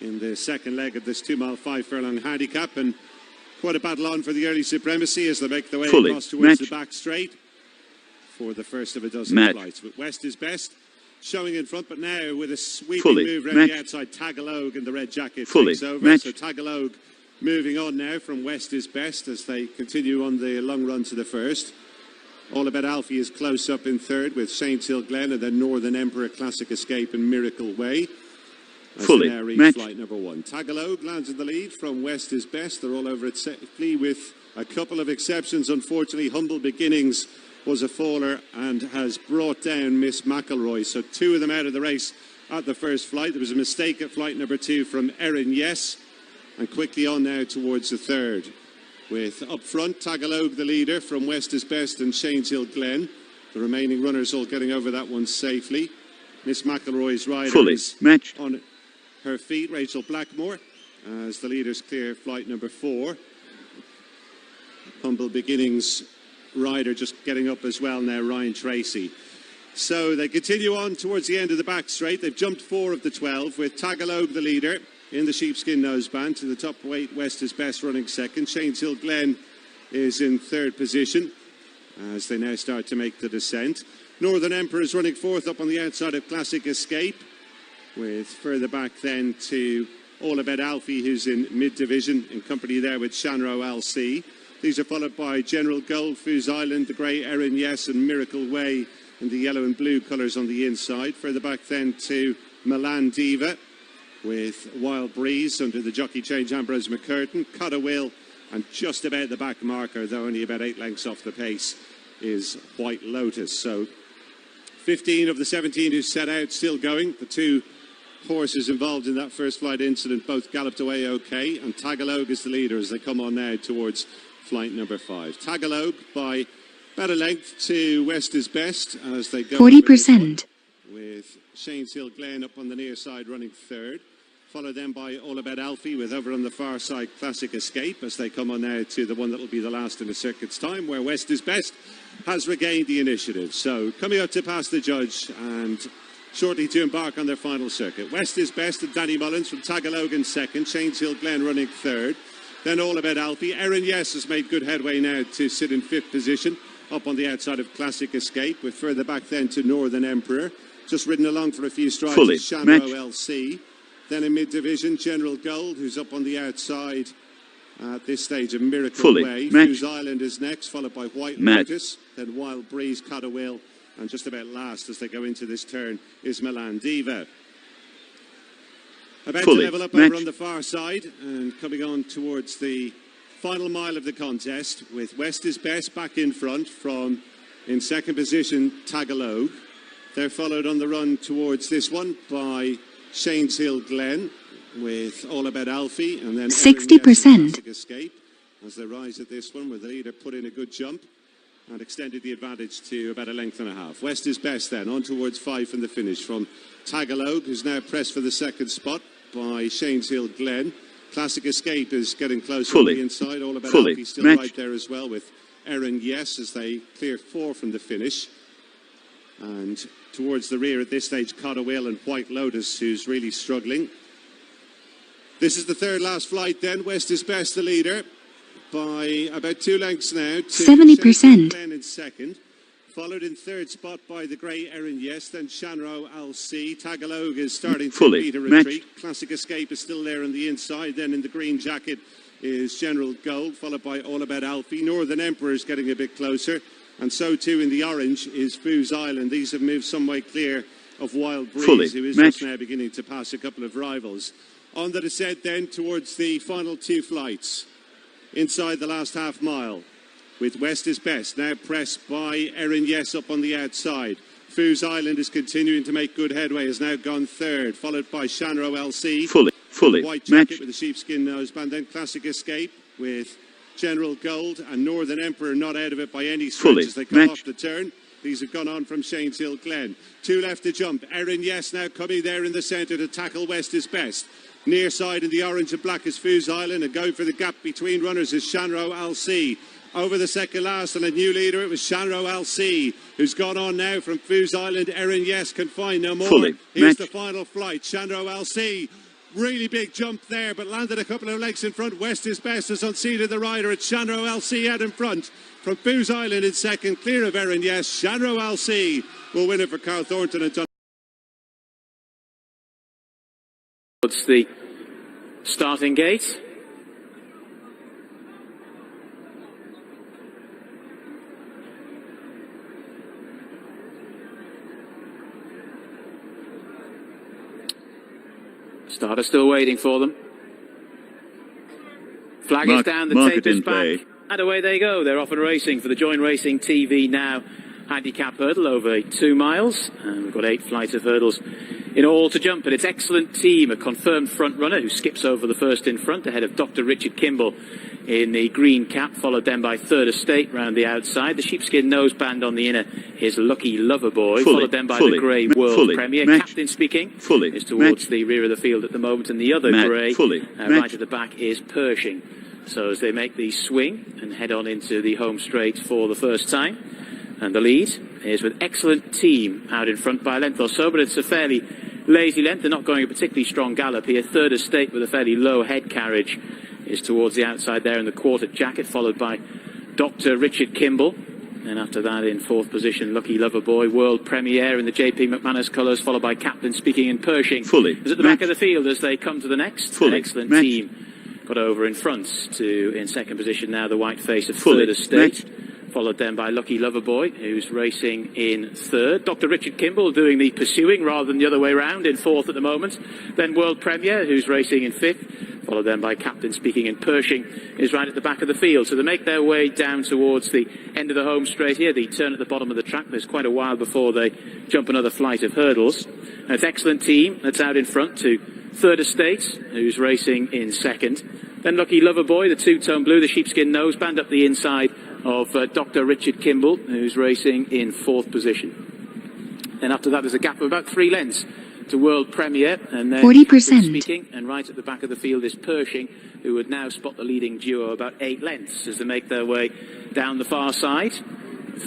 in the second leg of this 2 mile 5 furlong handicap, and quite a battle on for the early supremacy as they make their way Fully. across towards Match. the back straight for the first of a dozen Match. flights. But West is best, showing in front, but now with a sweeping Fully. move around Match. the outside, Tagalog in the red jacket Fully. takes over. Match. So Tagalog moving on now from West is best as they continue on the long run to the first. All About Alfie is close up in third with Saints Hill Glen, and then Northern Emperor, Classic Escape and Miracle Way. As Fully. they now reach Match. flight number one. Tagalog lands in the lead from West is best. They're all over it safely with a couple of exceptions. Unfortunately, Humble Beginnings was a faller and has brought down Miss McElroy. So two of them out of the race at the first flight. There was a mistake at flight number two from Erin Yes. And quickly on now towards the third. With up front, Tagalog the leader from West is Best and Shane's Hill Glen. The remaining runners all getting over that one safely. Miss McElroy's rider Fully. is Match. on her feet, Rachel Blackmore, as the leaders clear flight number 4. Humble Beginnings rider just getting up as well now, Ryan Tracy. So they continue on towards the end of the back straight. They've jumped 4 of the 12 with Tagalog the leader in the sheepskin noseband. To the top weight, West is Best running second. Shane's Hill Glen is in third position as they now start to make the descent. Northern Emperor is running fourth up on the outside of Classic Escape, with further back then to All About Alfie, who's in mid-division, in company there with Shanro LC. These are followed by General Gold, Foos Island, the grey Erin Yes and Miracle Way in the yellow and blue colours on the inside. Further back then to Milan Diva, with Wild Breeze under the jockey change Ambrose McCurtain. Cut a Will, and just about the back marker, though only about 8 lengths off the pace, is White Lotus. So 15 of the 17 who set out still going. The 2 horses involved in that first flight incident both galloped away okay, and Tagalog is the leader as they come on now towards flight number 5. Tagalog by about a length to West is Best as they go 40%. with Shane's Hill Glen up on the near side running third. Followed then by All About Alfie with over on the far side Classic Escape as they come on now to the one that will be the last in the circuit's time, where West is Best has regained the initiative. So coming up to pass the judge and shortly to embark on their final circuit. West is Best and Danny Mullins from Tagalog in second. Shane's Hill Glen running third. Then All About Alfie. Erin Yes has made good headway now to sit in 5th position up on the outside of Classic Escape, with further back then to Northern Emperor. Just ridden along for a few strides with Shamrow LC. Then in mid-division, General Gold, who's up on the outside at this stage of Miracle Way. Fuse Island is next, followed by White Lotus. Then Wild Breeze, Cut a Will, and just about last as they go into this turn is Milan Diva. About to level up over on the far side and coming on towards the final mile of the contest with West is Best back in front from, in second position, Tagalog. They're followed on the run towards this one by Shane's Hill Glen with All About Alfie, and then 60%. Escape as they rise at this one, where the leader put in a good jump and extended the advantage to about a length and a half. West is Best then on towards 5 from the finish from Tagalog, who's now pressed for the second spot by Shane's Hill Glen. Classic Escape is getting closer on the inside. All About Alfie still right there as well with Erin Yes as they clear 4 from the finish. And towards the rear at this stage, Cut a Will and White Lotus, who's really struggling. This is the third last flight then. West is Best, the leader, by about 2 lengths now. 70%. In second. Followed in third spot by the grey Erin Yes, then Shanro LC. Tagalog is starting to beat a retreat. Classic Escape is still there on the inside. Then in the green jacket is General Gold, followed by All About Alfie. Northern Emperor is getting a bit closer. And so too in the orange is Fuse Island. These have moved some way clear of Wild Breeze, who is just now beginning to pass a couple of rivals. On the descent then towards the final 2 flights inside the last half mile, with West is Best now pressed by Erin Yes up on the outside. Fuse Island is continuing to make good headway, has now gone third, followed by Shanro LC. White jacket with the sheepskin noseband. Then Classic Escape with General Gold and Northern Emperor not out of it by any stretch as they come off the turn. These have gone on from Shane's Hill Glen. 2 left to jump. Erin Yes now coming there in the centre to tackle West is Best. Near side in the orange and black is Fuse Island, and going for the gap between runners is Shanro LC. Over the second last and a new leader, it was Shanro LC, who's gone on now from Fuse Island. Erin Yes can find no more. Here's the final flight. Shanro LC. Really big jump there, but landed a couple of legs in front. West is Best has unseated the rider. It's Shanro LC out in front. From Fuse Island in second, clear of Erin Yes. Shanro LC will win it for Carl Thornton and Don. It's the starting gate. Starter still waiting for them. Flag is down, the tape is back, and away they go. They're off and racing for the Join Racing TV Now handicap hurdle over 2 miles. And we've got 8 flights of hurdles in all to jump. And it's excellent team, a confirmed front runner who skips over the first in front ahead of Dr. Richard Kimball in the green cap, followed then by Third Estate round the outside. The sheepskin noseband on the inner is Lucky Lover Boy, followed then by the grey World Premier. Captain speaking is towards the rear of the field at the moment, and the other grey right at the back is Pershing. So as they make the swing and head on into the home straight for the first time, and the lead is with excellent team out in front by a length or so, but it's a fairly lazy length. They're not going a particularly strong gallop here. Third Estate with a fairly low head carriage is towards the outside there in the quarter jacket, followed by Dr. Richard Kimball. And after that, in 4th position, Lucky Lover Boy, World Premier in the JP McManus colours, followed by Captain speaking and Pershing. Is at the back of the field as they come to the next. Excellent team got over in front to, in second position now, the white face of Third Estate. followed then by Lucky Loverboy, who's racing in third. Dr. Richard Kimball doing the pursuing rather than the other way round in fourth at the moment. Then World Premier, who's racing in fifth, followed then by Captain Speaking, and Pershing is right at the back of the field. So they make their way down towards the end of the home straight here, the turn at the bottom of the track. There's quite a while before they jump another flight of hurdles. And it's Excellent Team that's out in front to Third Estate, who's racing in second. Then Lucky Loverboy, the two-tone blue, the sheepskin noseband up the inside of Dr. Richard Kimball, who's racing in fourth position. And after that, there's a gap of about 3 lengths to World Premier, and then 40%. Speaking, and right at the back of the field is Pershing, who would now spot the leading duo about 8 lengths as they make their way down the far side.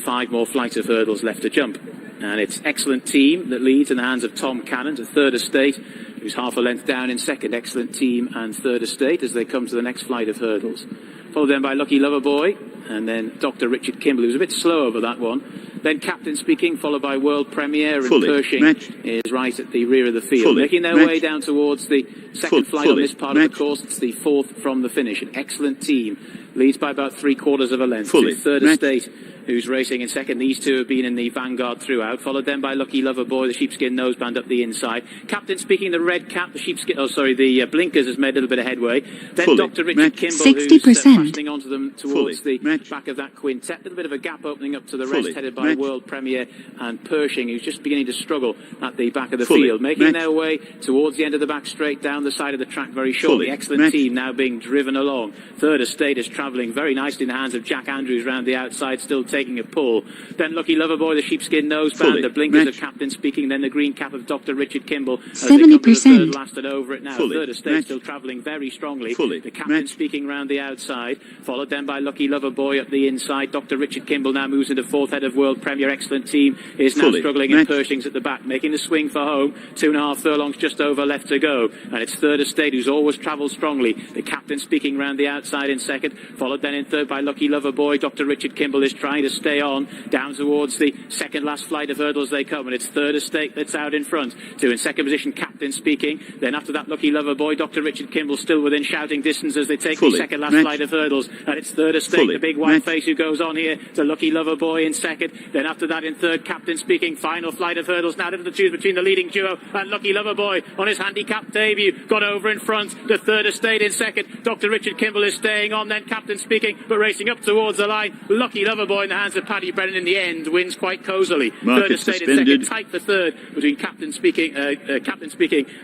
5 more flights of hurdles left to jump. And it's Excellent Team that leads in the hands of Tom Cannon to Third Estate, who's half a length down in second. Excellent Team and Third Estate as they come to the next flight of hurdles. Followed then by Lucky Loverboy, and then Dr. Richard Kimball, who's a bit slow over that one. Then Captain Speaking, followed by World Premier, and Pershing is right at the rear of the field. Making their way down towards the second flight on this part of the course. It's the fourth from the finish. An Excellent Team leads by about 3/4 of a length. To Third Estate, who's racing in second. These two have been in the vanguard throughout. Followed then by Lucky Loverboy, the sheepskin noseband up the inside. Captain Speaking, the red cap, the sheepskin, the blinkers has made a little bit of headway. Then Dr. Richard Kimball, 60%. who's fastening onto them towards the back of that quintet. A little bit of a gap opening up to the rest, headed by World Premier and Pershing, who's just beginning to struggle at the back of the field. Making their way towards the end of the back straight down the side of the track very shortly. Excellent Team now being driven along. Third Estate is travelling very nicely in the hands of Jack Andrews round the outside, still taking a pull. Then Lucky Loverboy, the sheepskin noseband, the blinkers of Captain Speaking, then the green cap of Dr. Richard Kimball. 70%. Last and over it now. Third Estate still travelling very strongly. The Captain Speaking round the outside, followed then by Lucky Loverboy up the inside. Dr. Richard Kimball now moves into fourth, head of World Premier. Excellent Team is now struggling, and Pershing's at the back, making the swing for home. 2.5 furlongs just over left to go. And it's Third Estate, who's always travelled strongly. The Captain Speaking round the outside in second, followed then in third by Lucky Loverboy. Dr. Richard Kimball is trying to stay on down towards the second last flight of hurdles they come, and it's Third Estate that's out in front. In second position, Captain Speaking. Then after that, Lucky Loverboy. Dr. Richard Kimball still within shouting distance as they take the second last flight of hurdles, and it's Third Estate, the big white face, who goes on here to Lucky Loverboy in second. Then after that, in third, Captain Speaking. Final flight of hurdles now to choose between the leading duo and Lucky Loverboy on his handicap debut. Got over in front. The Third Estate in second. Dr. Richard Kimball is staying on. Then Captain Speaking, but racing up towards the line. Lucky Loverboy in the hands of Paddy Brennan in the end wins quite cosily. Third Estate in second, tight for third between Captain Speaking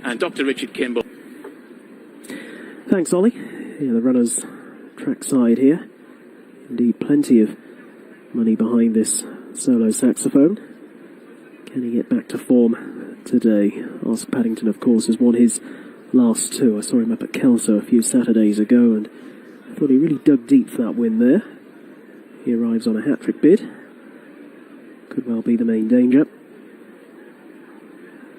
and Dr. Richard Kimball. Thanks, Ollie. Yeah, the runners trackside here. Indeed, plenty of money behind this solo saxophone. Can he get back to form today? Ask Paddington, of course, has won his last 2. I saw him up at Kelso a few Saturdays ago, and I thought he really dug deep for that win there. He arrives on a hat-trick bid. Could well be the main danger.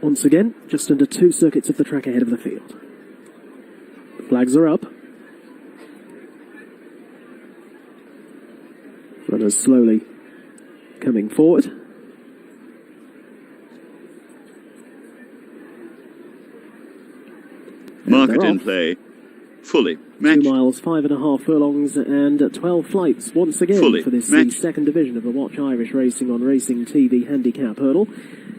Once again, just under 2 circuits of the track ahead of the field. The flags are up. Runners slowly coming forward. Market in play. Fully. 2 miles, 5.5 furlongs, and 12 flights once again for this the second division of the Watch Irish Racing on Racing TV Handicap Hurdle.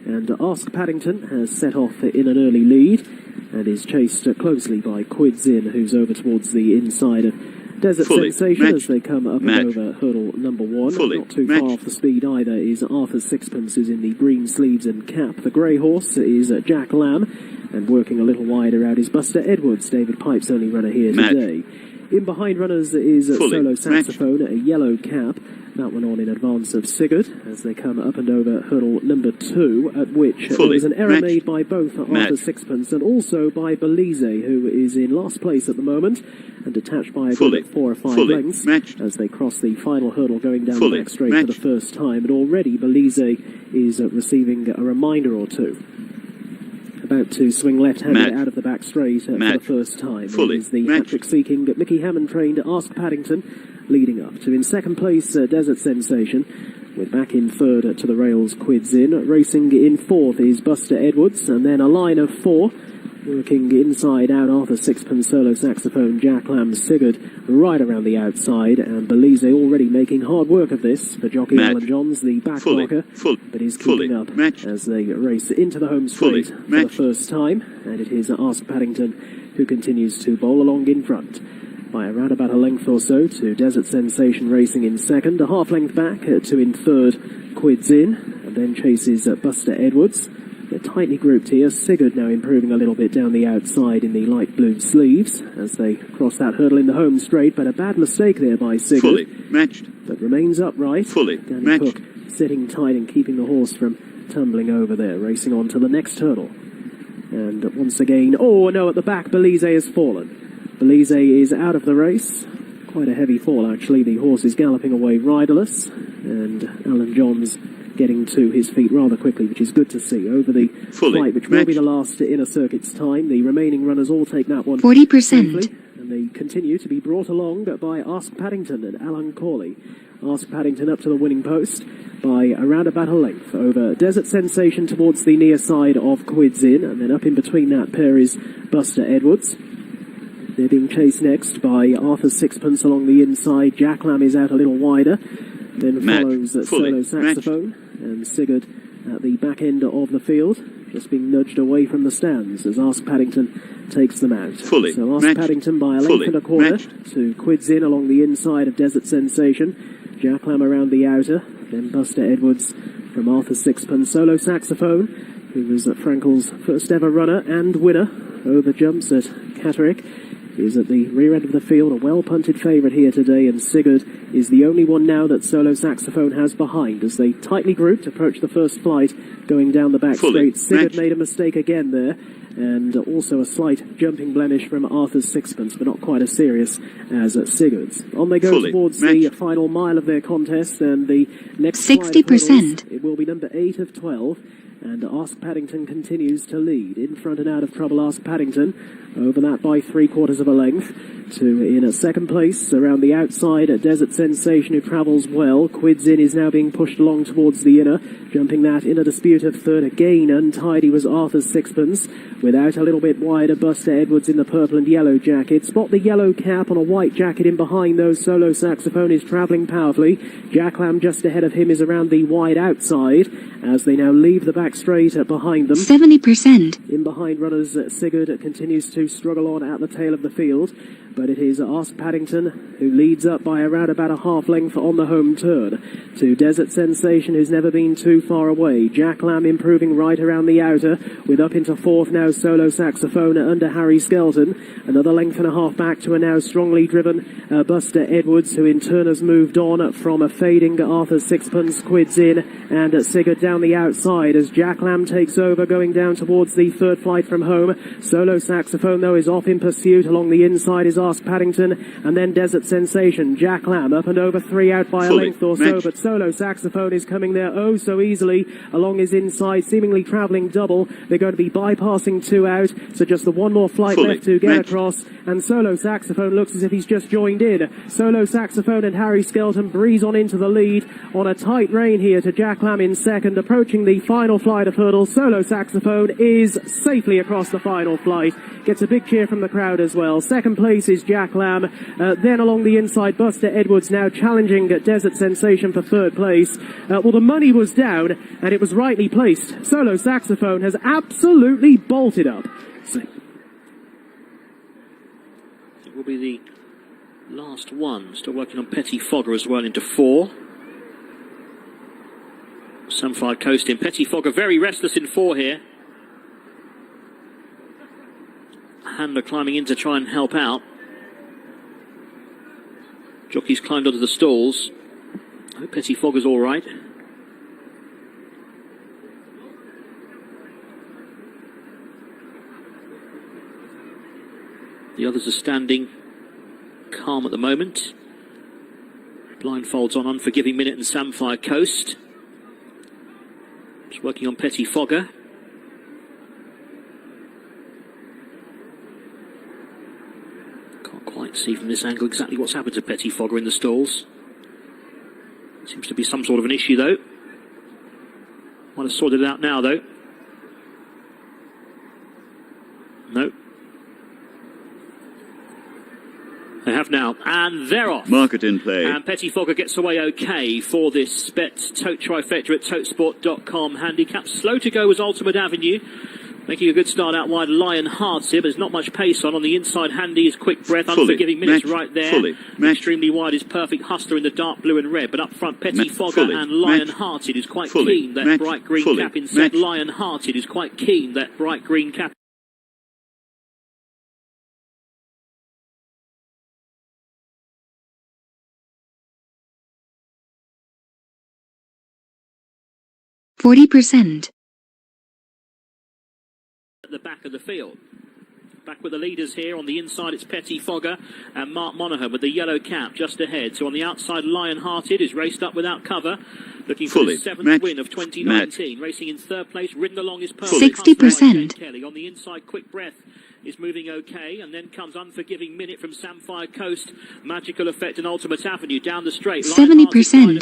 And Ask Paddington has set off in an early lead and is chased closely by Quids In, who's over towards the inside of Desert Sensation as they come up and over hurdle number 1. Not too far off the speed either is Arthur's Sixpence, who's in the green sleeves and cap. The grey horse is Jack Lamb, and working a little wider out is Buster Edwards, David Pipe's only runner here today. In behind runners is Solo Saxophone, a yellow cap. That one on in advance of Sigurd as they come up and over hurdle number 2, at which there was an error made by both Arthur's Sixpence and also by Belize, who is in last place at the moment and detached by a good 4 or 5 lengths as they cross the final hurdle going down the back straight for the first time. And already Belize is receiving a reminder or two. About to swing left-handed out of the back straight for the first time. It is the hat-trick-seeking Mickey Hammond-trained Ask Paddington leading up to. In second place, Desert Sensation, with back in third to the rails Quids In. Racing in fourth is Buster Edwards, and then a line of 4 Working inside out, Arthur Sixpence solo saxophone, Jack Lamb, Sigurd right around the outside, and Belize already making hard work of this for jockey Alan Johns, the back marker, but is keeping up as they race into the home straight for the first time, and it is Ask Paddington who continues to bowl along in front by around about a length or so to Desert Sensation racing in second, a half length back to in third, Quids In, and then chases Buster Edwards. They're tightly grouped here. Sigurd now improving a little bit down the outside in the light blue sleeves as they cross that hurdle in the home straight, but a bad mistake there by Sigurd. But remains upright. Danny Cook sitting tight and keeping the horse from tumbling over there, racing on to the next hurdle. And once again, oh no, at the back, Belize has fallen. Belize is out of the race. Quite a heavy fall, actually. The horse is galloping away riderless, and Alan Johns getting to his feet rather quickly, which is good to see. Over the flight, which will be the last inner circuit's time, the remaining runners all take that one 40%. safely, and they continue to be brought along by Ask Paddington and Alan Corley. Ask Paddington up to the winning post by around about a length over Desert Sensation towards the near side of Quids In, and then up in between that pair is Buster Edwards. They're being chased next by Arthur Sixpence along the inside. Jack Lamb is out a little wider. Then follows solo saxophone and Sigurd at the back end of the field, just being nudged away from the stands as Ask Paddington takes them out. So Ask Paddington by a length and a quarter to Quids In along the inside of Desert Sensation. Jack Lamb around the outer. Then Buster Edwards from Arthur Sixpence solo saxophone, who was Frankel's first ever runner and winner over jumps at Catterick. Is at the rear end of the field, a well-punted favourite here today, and Sigurd is the only one now that solo saxophone has behind as they tightly grouped approach the first flight going down the back straight. Sigurd made a mistake again there, and also a slight jumping blemish from Arthur's Sixpence, but not quite as serious as Sigurd's. On they go towards the final mile of their contest, and the next 60%. It will be number 8 of 12. And Ask Paddington continues to lead. In front and out of trouble, Ask Paddington. Over that by 3/4 of a length. To in a second place around the outside at Desert Sensation, who travels well. Quids In is now being pushed along towards the inner. Jumping that in a dispute of third again. Untidy was Arthur's Sixpence. Without a little bit wider, Buster Edwards in the purple and yellow jacket. Spot the yellow cap on a white jacket in behind those. Solo saxophone is travelling powerfully. Jack Lamb just ahead of him is around the wide outside as they now leave the back straight behind them. 70%. In behind runners, Sigurd continues to struggle on at the tail of the field, but it is Ask Paddington who leads up by around about a half length on the home turn to Desert Sensation, who's never been too far away. Jack Lamb improving right around the outer with up into fourth now solo saxophone under Harry Skelton. Another length and a half back to a now strongly driven Buster Edwards, who in turn has moved on from a fading Arthur Sixpence. Quids In and Sigurd down the outside as Jack Lamb takes over going down towards the third flight from home. Solo saxophone though is off in pursuit. Along the inside is Ask Paddington and then Desert Sensation. Jack Lamb up and over 3 out by a length or so, but solo saxophone is coming there oh so easily along his inside, seemingly travelling double. They're going to be bypassing 2 out, so just the one more flight left to get across, and solo saxophone looks as if he's just joined in. Solo saxophone and Harry Skelton breeze on into the lead on a tight rein here to Jack Lamb in second, approaching the final flight of hurdles. Solo saxophone is safely across the final flight, gets a big cheer from the crowd as well. Second place is Jack Lamb, then along the inside Buster Edwards now challenging Desert Sensation for third place. Well, the money was down and it was rightly placed. Solo saxophone has absolutely bolted up. It will be the last one. Still working on Petty Fogger as well into 4. Samphire Coast in. Petty Fogger very restless in 4 here. Handler climbing in to try and help out. Jockey's climbed onto the stalls. I hope Petty Fogger's all right. The others are standing calm at the moment. Blindfolds on Unforgiving Minute and Samphire Coast. Just working on Petty Fogger. Can't quite see from this angle exactly what's happened to Petty Fogger in the stalls. Seems to be some sort of an issue though. Might have sorted it out now though. No, They have now, and they're off. Market in play. And Pettifogger gets away okay for this bet tote trifecta at totesport.com handicap. Slow to go was Ultimate Avenue. Making a good start out wide, Lion Hearts here, but there's not much pace on. On the inside, Handy is Quick Breath, Unforgiving Minutes right there. Extremely wide is Perfect Hustler in the dark blue and red, but up front, Pettifogger and Lion Hearted is quite keen. That bright green cap inside. Lion Hearted is quite keen. That bright green cap. %. At the back of the field. Back with the leaders here. On the inside, it's Pettifogger and Mark Monaghan with the yellow cap just ahead. So on the outside, Lion Hearted is raced up without cover. Looking for the 7th win of 2019. Racing in 3rd place. Ridden along is Perfect 60%. Kelly. On the inside, Quick Breath is moving okay, and then comes Unforgiving Minute from Samphire Coast, Magical Effect and Ultimate Avenue down the straight. 70%.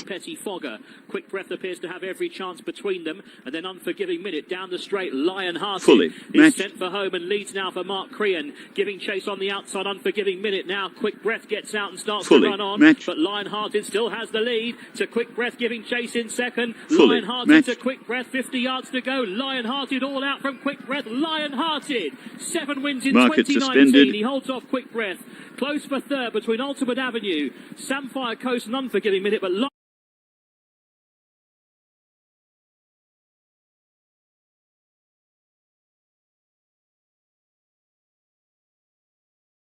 Pettifogger. Quick Breath appears to have every chance between them, and then Unforgiving Minute down the straight. Lion Hearted is sent for home and leads now for Mark Crean, giving chase on the outside. Unforgiving Minute now. Quick Breath gets out and starts to run on, but Lion Hearted still has the lead to Quick Breath, giving chase in second. Lion Hearted to Quick Breath, 50 yards to go. Lion Hearted all out from Quick Breath. Lion Hearted, 7 wins in Market 2019. suspended. He holds off Quick Breath. Close for third between Ultimate Avenue, Samphire Coast and Unforgiving Minute, but